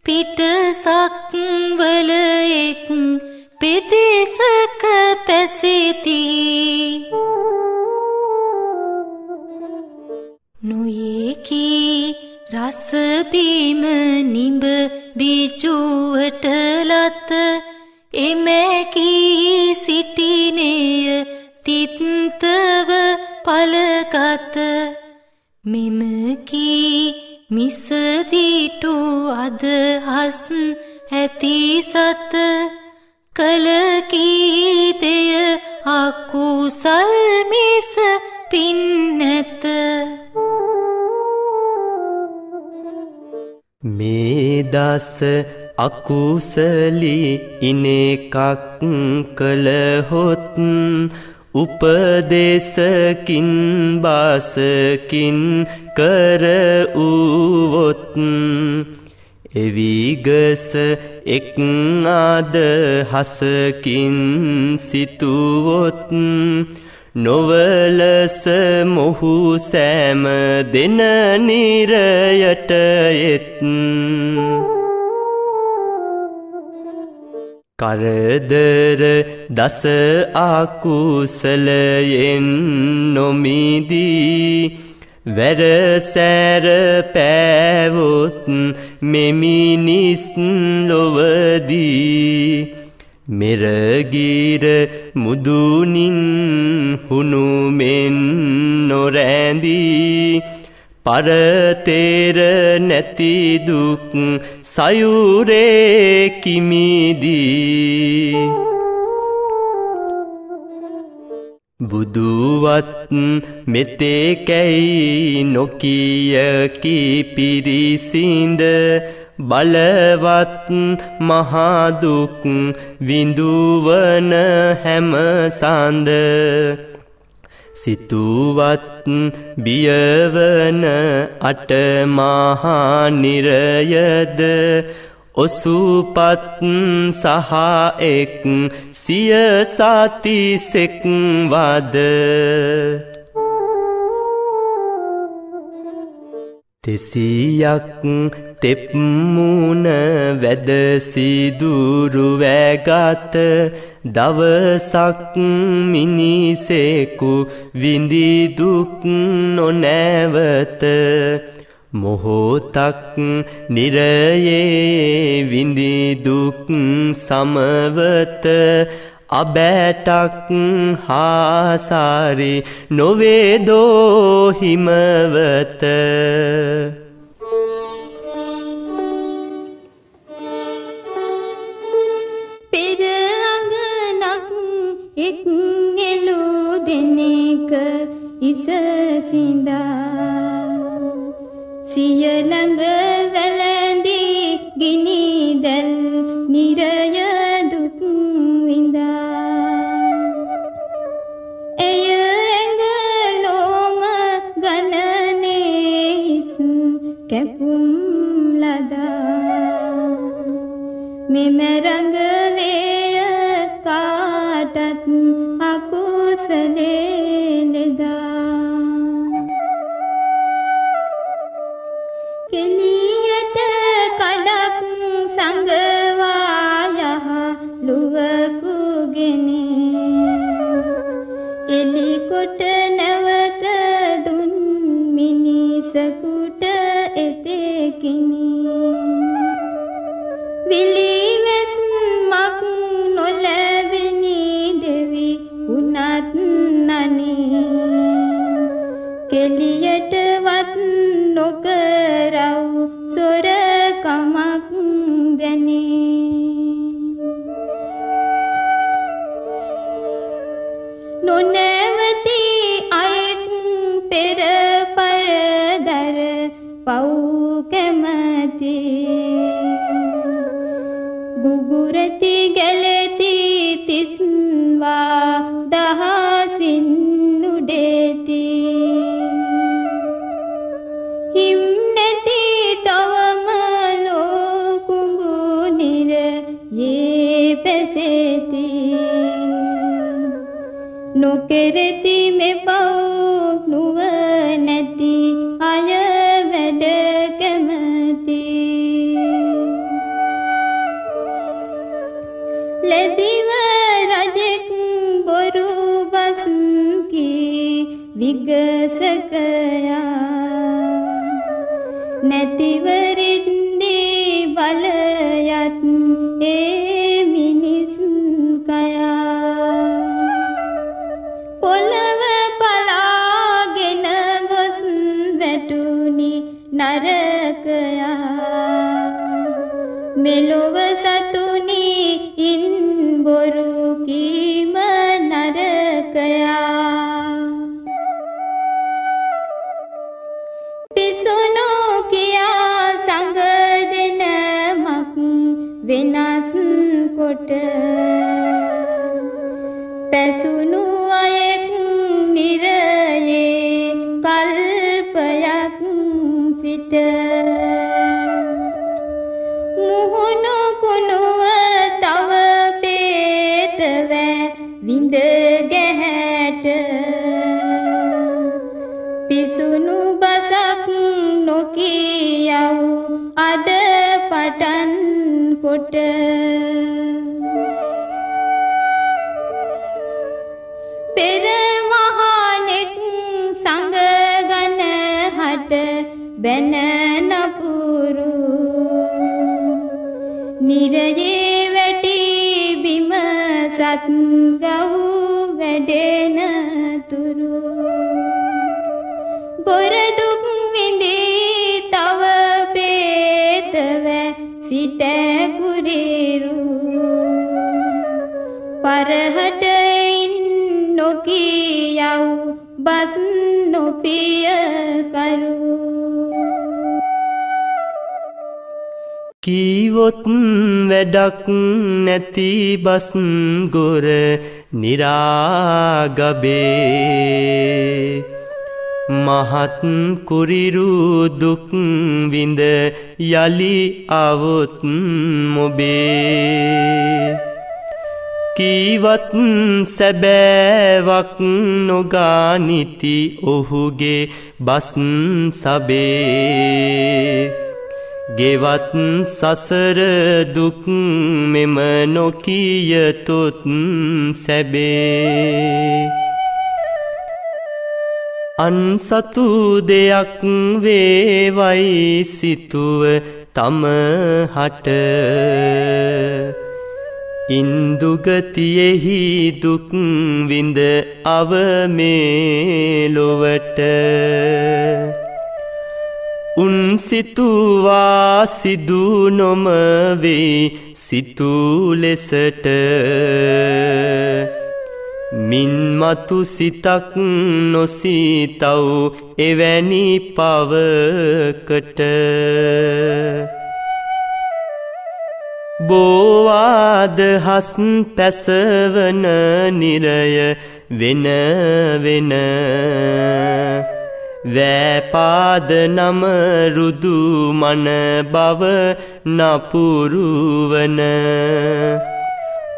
පිටසක් වල එක් පිටිසක පැසෙති නොයේකී රස බීම නිඹ බිජුවට ලත එමැකී සිටිනේය තිත්තව පලගත මෙමකී මිසදිටු අදහස් ඇති සත කලකී දෙය අකුසල් මිස පින් නැත මේ දස අකුසලි ඉනෙකක් කළහොත් උපදේශකින් බාසකින් කර වූවොත් එවිගස එක් අදහසකින් සිතුවොත් නොවලස මොහු සෑම දෙන නිරයට එත් කරදර දස අකුසලයෙන් නොමිදී වැරසැර පෑවොත් මෙමිනිස් ලොවදී මෙරගිර මුදුනින් හුනුමෙන් නොරැඳී පරතේර නැති දුක් සයුරේ කිමිදී බුදුවත් මෙතෙකැයි නොකිය කිපිරිසිඳ බලවත් මහදුක් විඳුවන හැම සඳ සිතුවත් බියවන අටමහා නිරයද ඔසුපත් සහ එක් සිය සතිසෙක් වද තෙසියක් තෙප්මුණ වැද සිදුරු වැගත දවසක් මිනිසෙකු විඳි දුක් නොනැවත මොහොතක් නිරයේ විඳි දුක් සමවත අබෑටක් හාසාරි නොවේදෝ හිමවත පෙර අඟනක් එක් එළු දෙනෙක ඉස සිඳා සිය ළඟ වැළඳී ගිනි දැල් නිරය දුක් විඳා එය ඇඟලෝම ගණනේ හිස් කැපුම් ලදා මෙම රඟ වේය කාටත් අකුසලේ ලෙදා කෙලියට කඩක් සංගවා යහ දුවකුගෙන එලිකොට නැවත දුන් මිනිසකුට එතෙකිනි විලිවැස් මක් නොලැබෙනි දෙවි උනත් නනේ කෙලියටවත් නොකරව් සොරකමක් දැනේ නොනැවති අයෙක් පෙර පරදර පව් කැමති ගුගුරති ගැලති තිස්වා දහසින් නුඩේති හිම් නැති තවම ලෝකුඹු නිරයේ පැසෙති නොකෙරෙති මෙපව් නුව නැති අය වැඩ කැමති ලෙදිව රජෙක් බොරු බස් කී විගසකයා නැතිවරින්දී බලයත් ඒ මිනිස් කයා පොළව පලාගෙන ගොස් වැටුනි නරකයා මෙලොව සතුනි ඉන් බොරු කීම නරකයා පිසුනු කියා සංග දෙනමක් වෙනස් කොට පැසුණු අයෙක් නිරයේ කල්පයක් සිට මුහුණු කුණුව තව පේතවැ විඳ ගැහැට පිසුණු බසක් නොකියව් අද පටන් කොට පෙර මහානෙක් සංගගන හට බැන නපුරු නිරයේ වැටි බිම සත් ගව් වැඩෙන තුරු ගොරදුක් විඳී තව පේතවැ සිට කුරිරු පරහට නොකියව් බස් නොපිය කරු කීවොත් වැඩක් නැති බස් ගොර නිරාගබේ මහත් කුරිරු දුක් විඳ යලි අවොත් මොබේ කීවත් සැබෑවක් නොගානිති ඔහුගේ බස් සබේ ගෙවත් සසර දුක් මෙම නොකියතොත් සැබේ අන්සතු දෙයක් වේවයි සිතුව තමහට ඉන්දුගතියෙහි දුක් විඳ අවමේ ලොවට උන් සිතුවා සිදු නොමවෙයි සිතු ලෙසට මින් මතු සිතක් නොසිතව් එවැනි පවකට බෝවාද හස් පැසවන නිරය වෙන වෙන වෑපාද නම රුදු මන බව නපුරුවන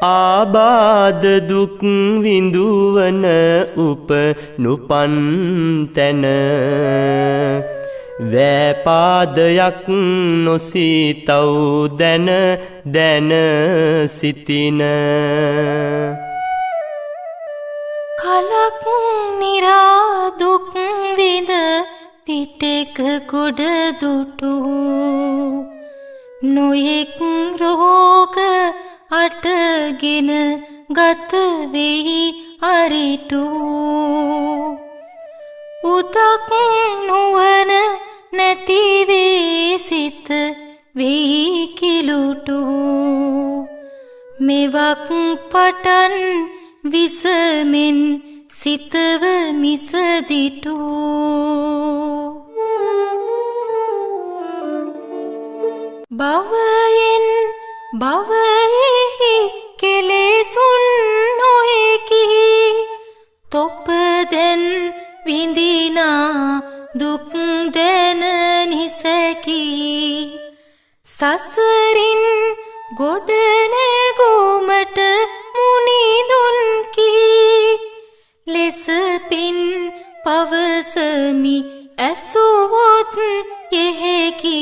ආබාධ දුක් විඳුවන උප නුපන් තැන වෑපාදයක් නොසිතව් දැන දැන සිතින කලක් නිරා දුක් විඳ පිටෙක ගොඩ දුටු නොයෙක් රෝග අටගෙන ගත වෙයි අරිටු උදක් නුවන නැති වේ සිත වෙයි කිලුටු මෙවක් පටන් විසමෙන් සිතව මිසදිටු භවයෙන් භවයෙහි කෙලෙසුන් නොහෙකි තොප දැන් විඳිනා දුක් දැන නිසැකි සසරින් ගොඩ නැගුමට මුනිදුන් කී ලෙස පින් පවසමි ඇසුවොත් යෙහෙකි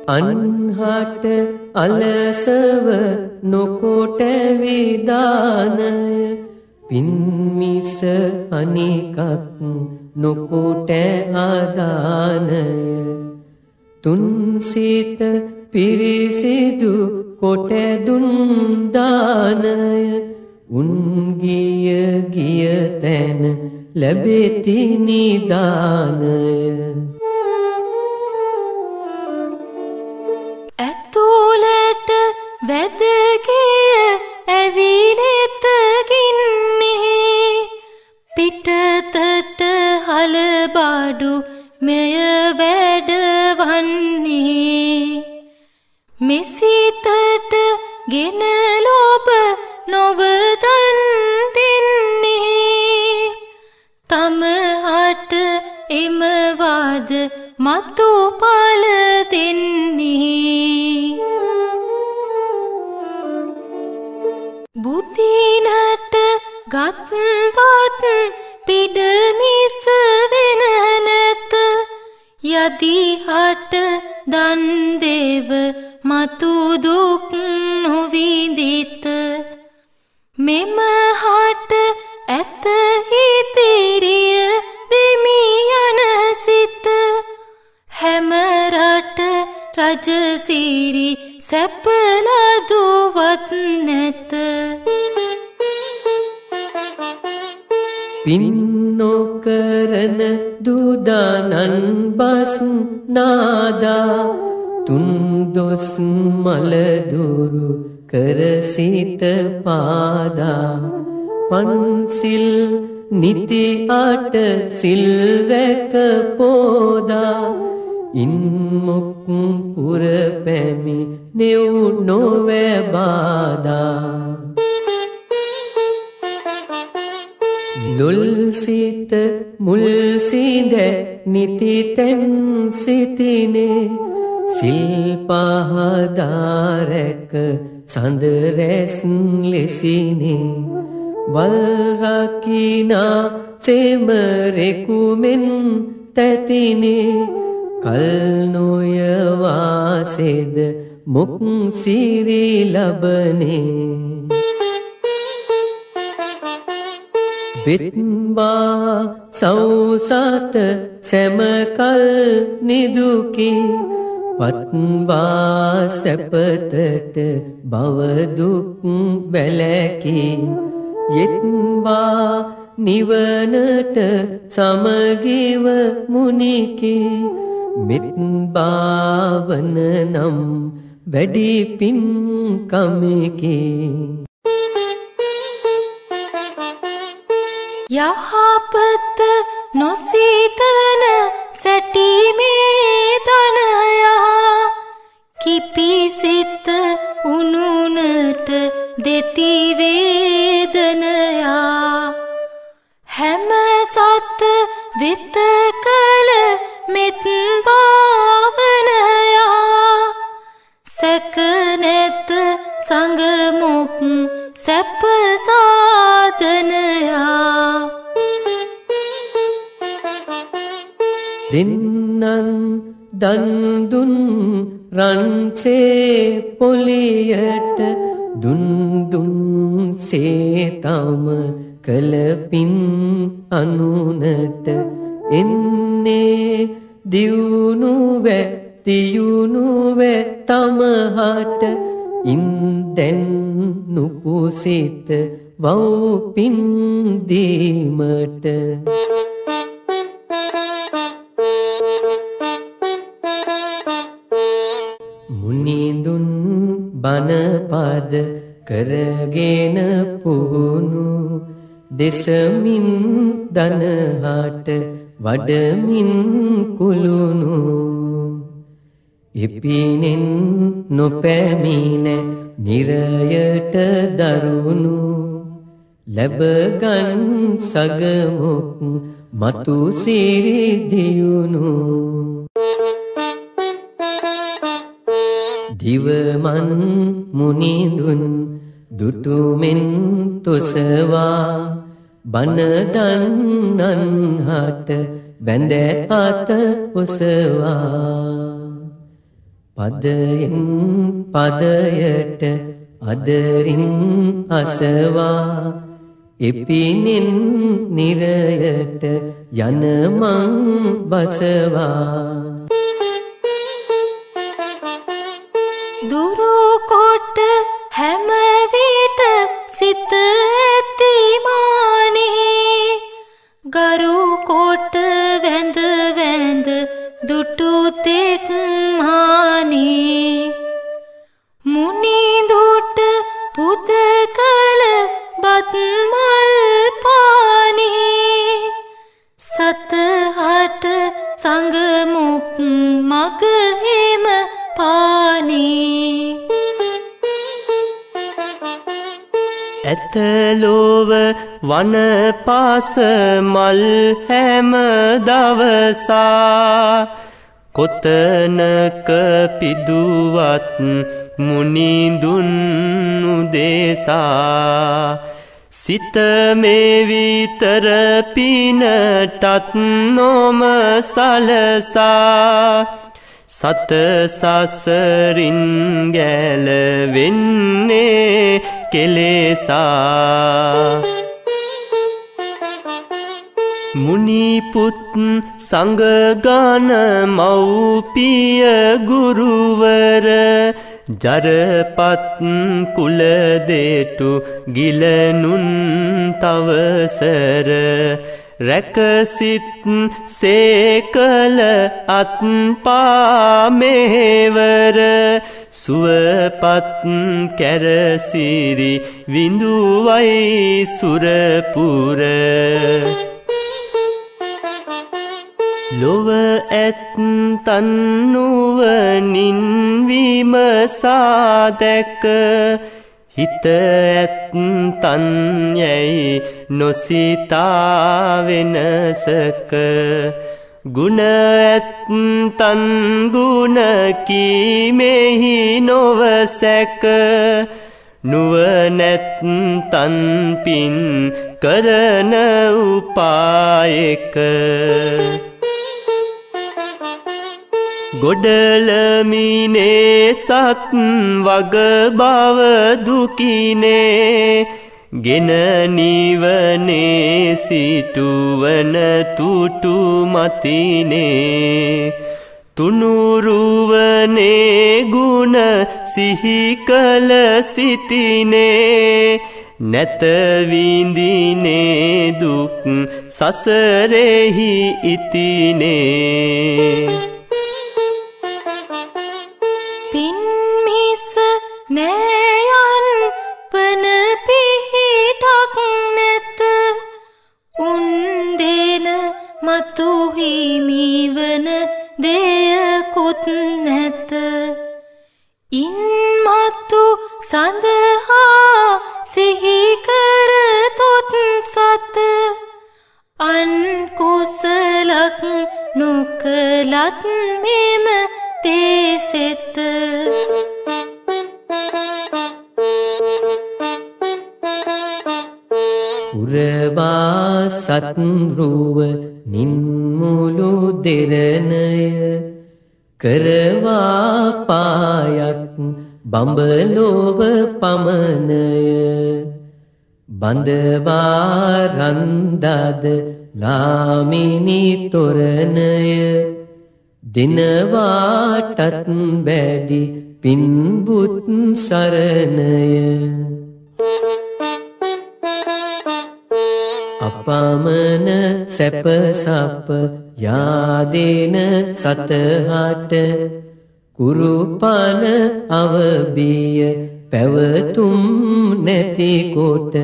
අන්හට අලසව නොකොට විදානය පින්මිස අනිකක් නොකොට ආදානය තුන්සිත පිරිසිදු කොට දුන් දානය උන්ගිය ගිය තැන ලැබෙති නිදානය ඇතුළට වැදගිය ඇවිලෙත ගින්නේ පිටතට හලබඩු මෙය වැඩවන්නේ මෙසිතට ගෙන ලොබ නොවදන් දෙන්නේ තමහට එමවාද මතු පල දෙන්නේ බුද්ධිනට ගත්වත් පිඩමිස වෙන නැත යදිහට දන් දෙව මතු දුක් නොවිඳිත මෙම හට ඇත ඉතිරිය දෙමි යන සිත හැම රට රජසිරි සැපලදුවත් නැත පින් නොකරන දුදානන් බස් නාදා තුන් දොස් මලදුරු කර සිත පාදා පන්සිල් නිති අට සිල් රැක පෝදා ඉන්මුක් පුර පැමි නෙව් නොවැ බාදා ලුල් සිත මුල් සිඳ නිති තැන් සිතිනේ සිල් පහදාරැක සඳ රැස් ලෙසිනේ වල් රකිනා සෙමරෙකුමෙන් තැතිනේ කල් නොයවාසෙද මුක් සිරි ලබනේ විත්වා සෞසත සැමකල් නිදුකි පත්වා සැපතට බවදුක් වැලැකි යෙත්වා නිවනට සමගිව මුනිකි මිත්භාවන නම් වැඩි පින්කමකි යහපත නොසිතන සැටිමේ තනයා කිපිසිත උනුනට දෙති වේදනයා හැම සත් වෙත කල මෙත් භාවනයා සැක නැත සංගමුක් සැප සාධනයා දෙන්නන් දන්දුන් රන්සේ පොලියට දුන්දුන් සේතම කලපින් අනුනට එන්නේ දියුණුවැ තියුණුවැ තමහට ඉන්දැන් නුපුසිත වව්පින් දීමට මුනිඳුන් බණපද කරගෙන පුහුණු දෙසමින් දනහට වඩමින් කුළුණු ඉපිනෙන් නොපැමිණ නිරයට දරුණු ලැබගන් සගමුක් මතු සිරි දියුණු දිවමන් මුනිඳුන් දුටුමෙන් තොසවා බනදන්නන්හට බැඳ අත ඔසවා පදයෙන් පදයට අදරින් අසවා එපිනෙන් නිරයට යනමං බසවා දුරුකොට හැම විට සිත ඇතිමානේ ගරු කොට වැඳ වැඳ දුටු තෙක් මානේ මුනිඳුට පුද කල බත් මල් පානේ සතහට සංගමුක් මග හිම පානේ ඇතලෝව වනපාස මල් හැම දවසා කොතනක පිදුවත් මුනිඳුන් උදෙසා සිත මේ විතර පිනටත් නොම සලසා සත සසරින් ගැලවෙන්නේ කෙලෙසා මුනිපුත් සංගගන මව්පිය ගුරුවර ජරපත් කුල දෙටු ගිලනුන් තවසර රැකසිත් සේකල අත්පා මෙහෙවර සුවපත් කැරසිරි විඳුවයි සුරපුර ලොව ඇත්තන් නුවණින් විමසා දැක හිත ඇත්තන් යැයි නොසිතා වෙනසක ගුණ ඇත්තන් ගුණ කීමෙහි නොවසැක නුවණැත්තන් පින් කරන උපායක ගොඩලමිනේ සත් වග බව දුකිනේ ගෙන නිවනේ සිටුවන තුටු මතිනේ තුනුරුවනේ ගුණ සිහි කළ සිතිනේ නැත විඳිනේ දුක් සසරෙහි ඉතිනේ පින්මිස නෑයන් පන පිහිටක් නැත උන්දේන මතු හිමිවන දෙයකුත් නැත ඉන්මතු සඳහා සිහිකර තොත් සත අන් කුසලක් නොකලත් මෙම දේසෙත උරබා සත්රුව නින්මුළු දෙරණය කරවා පායක් බඹලොව පමණය බඳවා රන්දද ලාමිනි තොරණය දිනවාටත් වැඩි පින්බුත් සරණය අපමණ සැප සප යාදෙන සතහට කුරුපන අවබිය පැවතුම් නැති කොට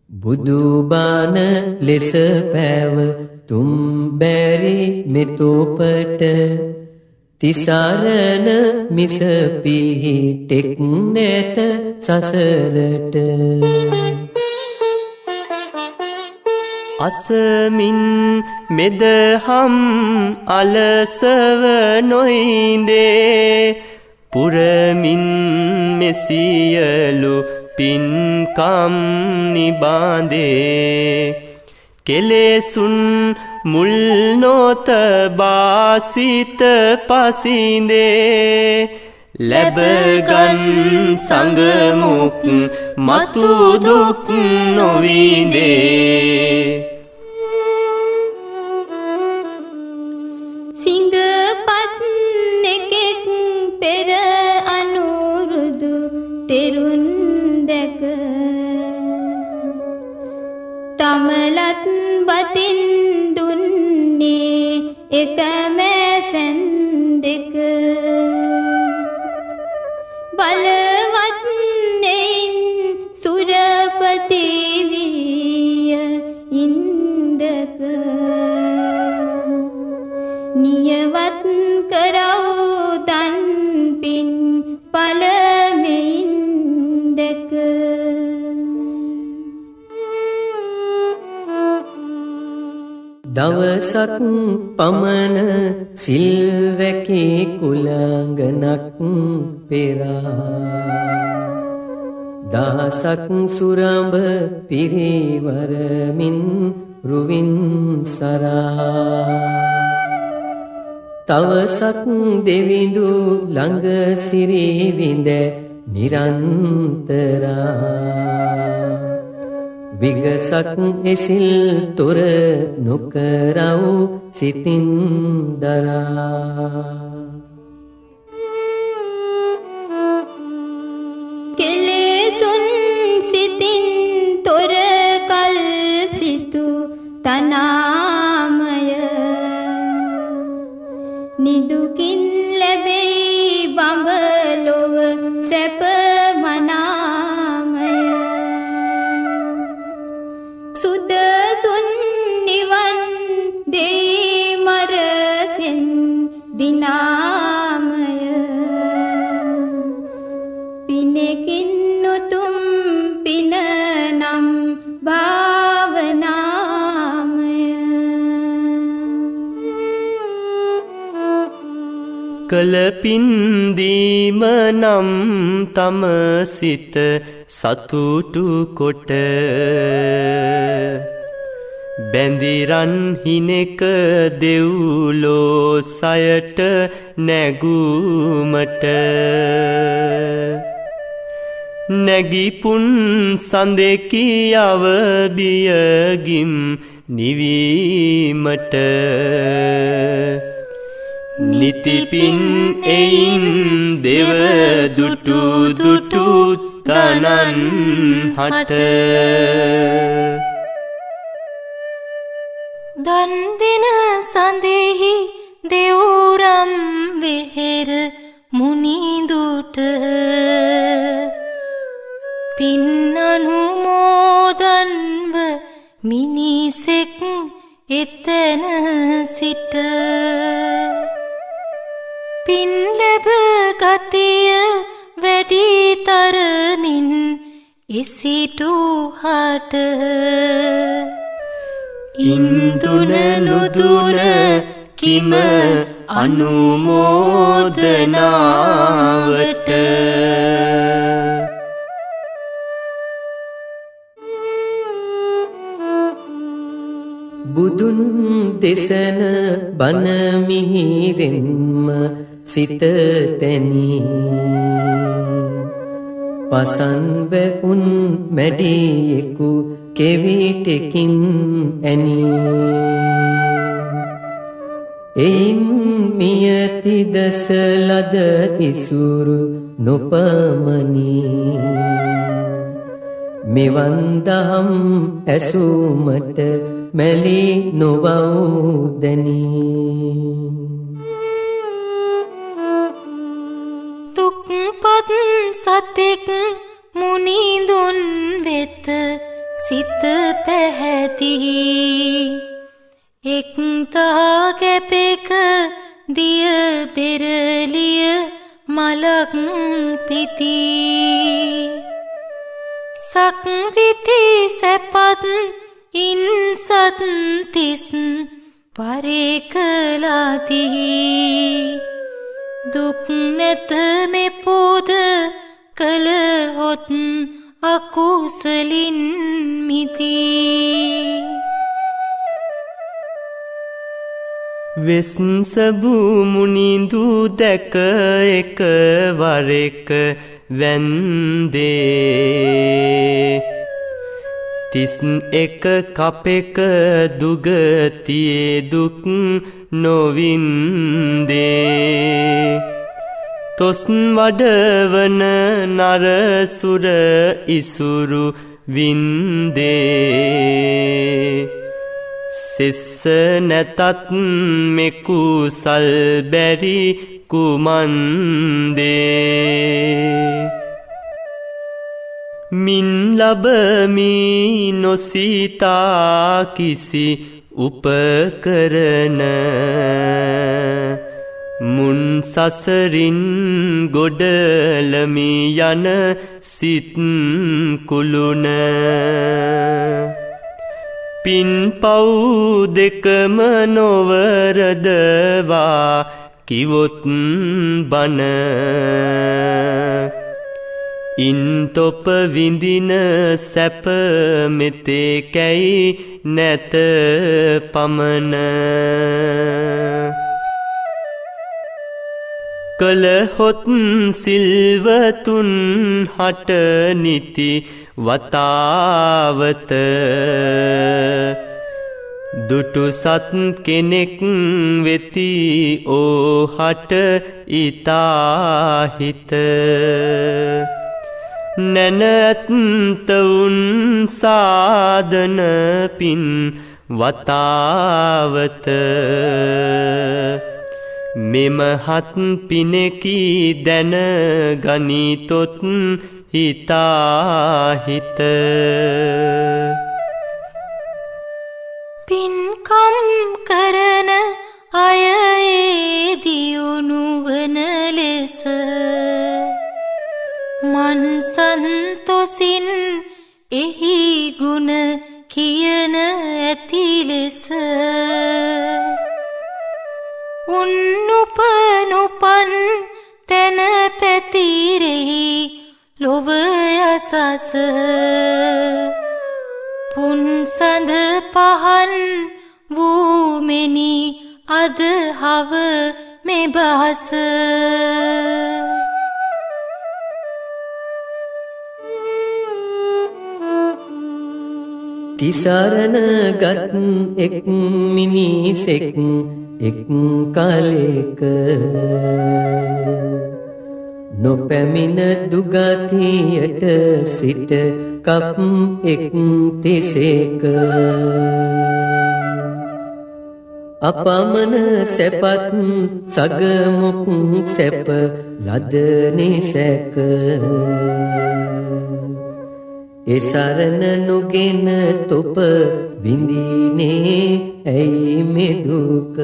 බුදුබණ ලෙස පැවතුම් බැරි මෙතොපට තිසරණ මිස පිහිටෙක් නැත සසරට අසමින් මෙදහම් අලසව නොයින්දේ පුරමින් මෙසියලු පින්කම් නිබාඳේ කෙලෙසුන් මුල් නොතබා සිත පසින්දේ ලැබගන් සංගමුක් මතු දුක් නොවින්දේ සිංගපත් නෙකෙක් පෙර අනුරුදු තෙරුන් දැක තමලත් බතින් දුන්නේ එකම සැන් දෙක බලවත් නෙයින් සුරපති විය ඉන්දක නියවත් කරව් තන් පින් පළමෙයින් දැක දවසක් පමණ සිල් රැකී කුලංගනක් පෙරා දහසක් සුරඹ පිරිවරමින් රුවින් සරා තවසක් දෙවිඳු ළඟ සිරි විඳ නිරන්තරා විගසක් එසිල් තොර නොකරව් සිතින් දරා කෙලෙසුන් සිතින් තොර කල් සිතු තනාමය නිදුකින් ලැබෙයි බඹලොව සැප මනාමය සුදසුන් නිවන් දෙයි මරසෙන් දිනාමය පිනෙකින් උතුම් පින නම් භාවනාමය කළ පින්දීම නම් තම සිත සතුටු කොට බැඳිරන් හිනෙක දෙව්ලෝ සයට නැගුමට නැගිපුන් සඳෙකි අවබියගිම් නිවීමට නිතිපින් එයින් දෙව දුටු දුටු තනන් හට දන් දෙන සඳෙහි දෙවුරම් වෙහෙර මුනිදුට පින් අනුමෝදන්ව මිනිසෙක් එතන සිට පින් ලැබ ගතිය වැඩි තරමින් එසිටු හට ඉන්දුන නුදුන කිම අනුමෝදනාවට බුදුන් දෙසන බණ මිහිරෙන්ම සිත තැනී පසන්ව උන් මැඩියෙකු කෙවිටකින් ඇනී එයින් මියති දස ලද ඉසුරු නොපමණී මෙවන් දහම් ඇසුමට මැලි නොවවුදනී දුක්පත් සතෙක් මුනිඳුන් වෙත සිත පැහැදී එක්තා කැපෙක දිය පෙරලිය මලක් පිතී සක්විති සැපත් ඉන්සත් තිස් පරේකලාදී දුක් නැත මෙපෝද කළහොත් අකුසලින් මිදී වෙස්සබු මුනිඳු දැක එක වරෙක වැන්දේ තිස් එක කපෙක දුගතියේ දුක් නොවින්දේ තොස් වඩවන නරසුර ඉසුරු වින්දේ සෙස්ස නැතත් මෙකුසල් බැරි කුමන්දේ මින් ලබමි නොසිතා කිසි උපකරණ මුන් සසරින් ගොඩලමි යන සිත් කුළුණ පින් පව් දෙකම නොවරදවා කිවොත් බන ඉන් තොප විඳින සැප මෙතෙකැයි නැත පමණ කලහොත් සිල්වතුන් හට නිති වතාවත දුටු සත් කෙනෙක් වෙති ඕහට ඉතාහිත නැනැත්තවුන් සාදන පින් වතාවත මෙමහත් පිනෙකි දැන ගනිතොත් හිතාහිත පින්කම් කරන අය දියුණුවන ලෙස මන් සන්තොසින් එහි ගුණ කියන ඇති ලෙස උන්නුපනුපන් තැන පැතිරෙහි ලොව යසස පුන්සඳ පහන් වූමෙනි අද හව මෙබහස තිසරණ ගත් එක් මිනිසෙක් එක් කාලයක නොපැමිණ දුගතියට සිට කප් එක් තිසෙක අපමණ සැපත් සගමුක් සැප ලද නිසැක එසරණ නොගෙන තොප විඳිනේ ඇයි මෙදුක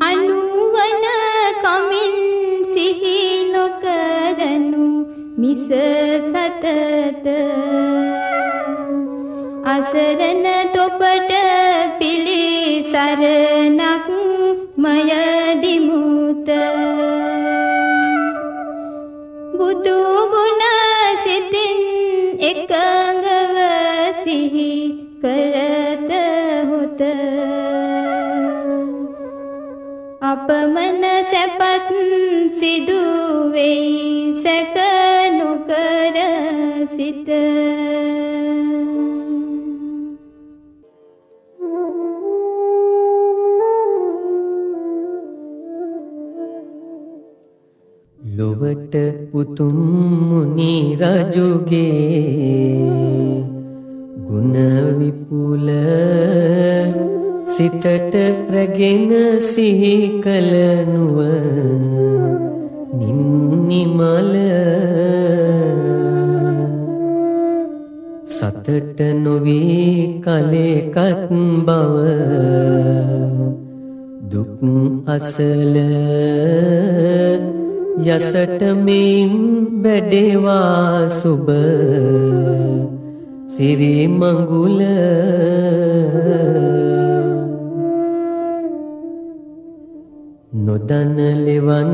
අනුවන කමින් සිහි නොකරනු මිස සතත අසරණ තොපට පිළිසරණක් මයදිමුත බුදු ගුණ සිතින් එකඟව සිහි කරත හොත අපමණ සැපත් සිදු වෙයි සැක නොකර සිත ලොවට උතුම් මුනි රජුගේ ගුණ විපුල සිතට රැගෙන සිහි කළ නුව නින්නිමල සතට නොවී කලෙකත් බව දුක් අසල යසට මෙන් වැඩේවා සුබ සිරි මඟුල නොදන ලෙවන්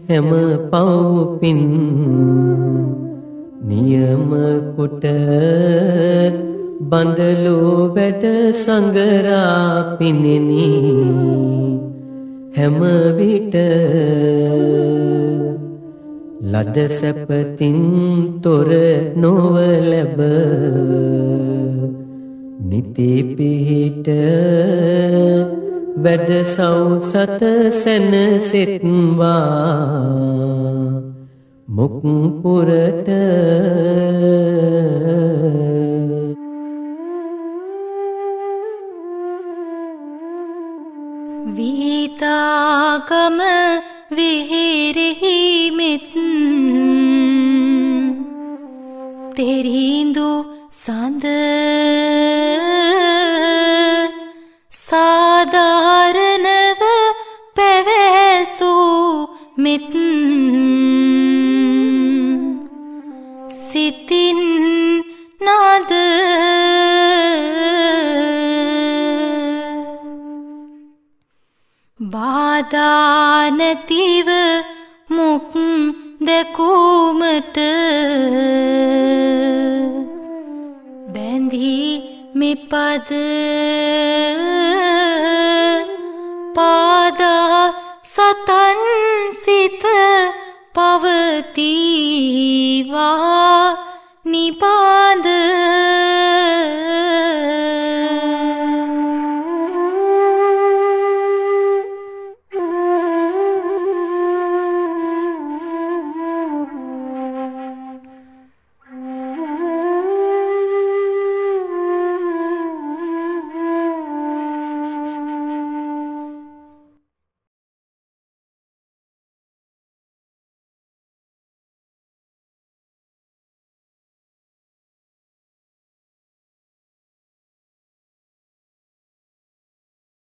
හැම පව්පින් නියම කොට බඳලෝ වැඩ සංගරා පිනෙනි හැම විට ලද සැපතින් තොර නොව ලැබ නිති පිහිට වැද සෞසත සැනසෙත්වා මුක් පුරට වීතාගම විහෙරෙහි මෙත් තෙරිඳු සඳ සාධාරණව පැවැසූ මෙත් සිතින් නාද බාධා නැතිව මුක් දැකුමට බැඳී මෙපද පාදා සතන් සිත පවතිවා නිපාද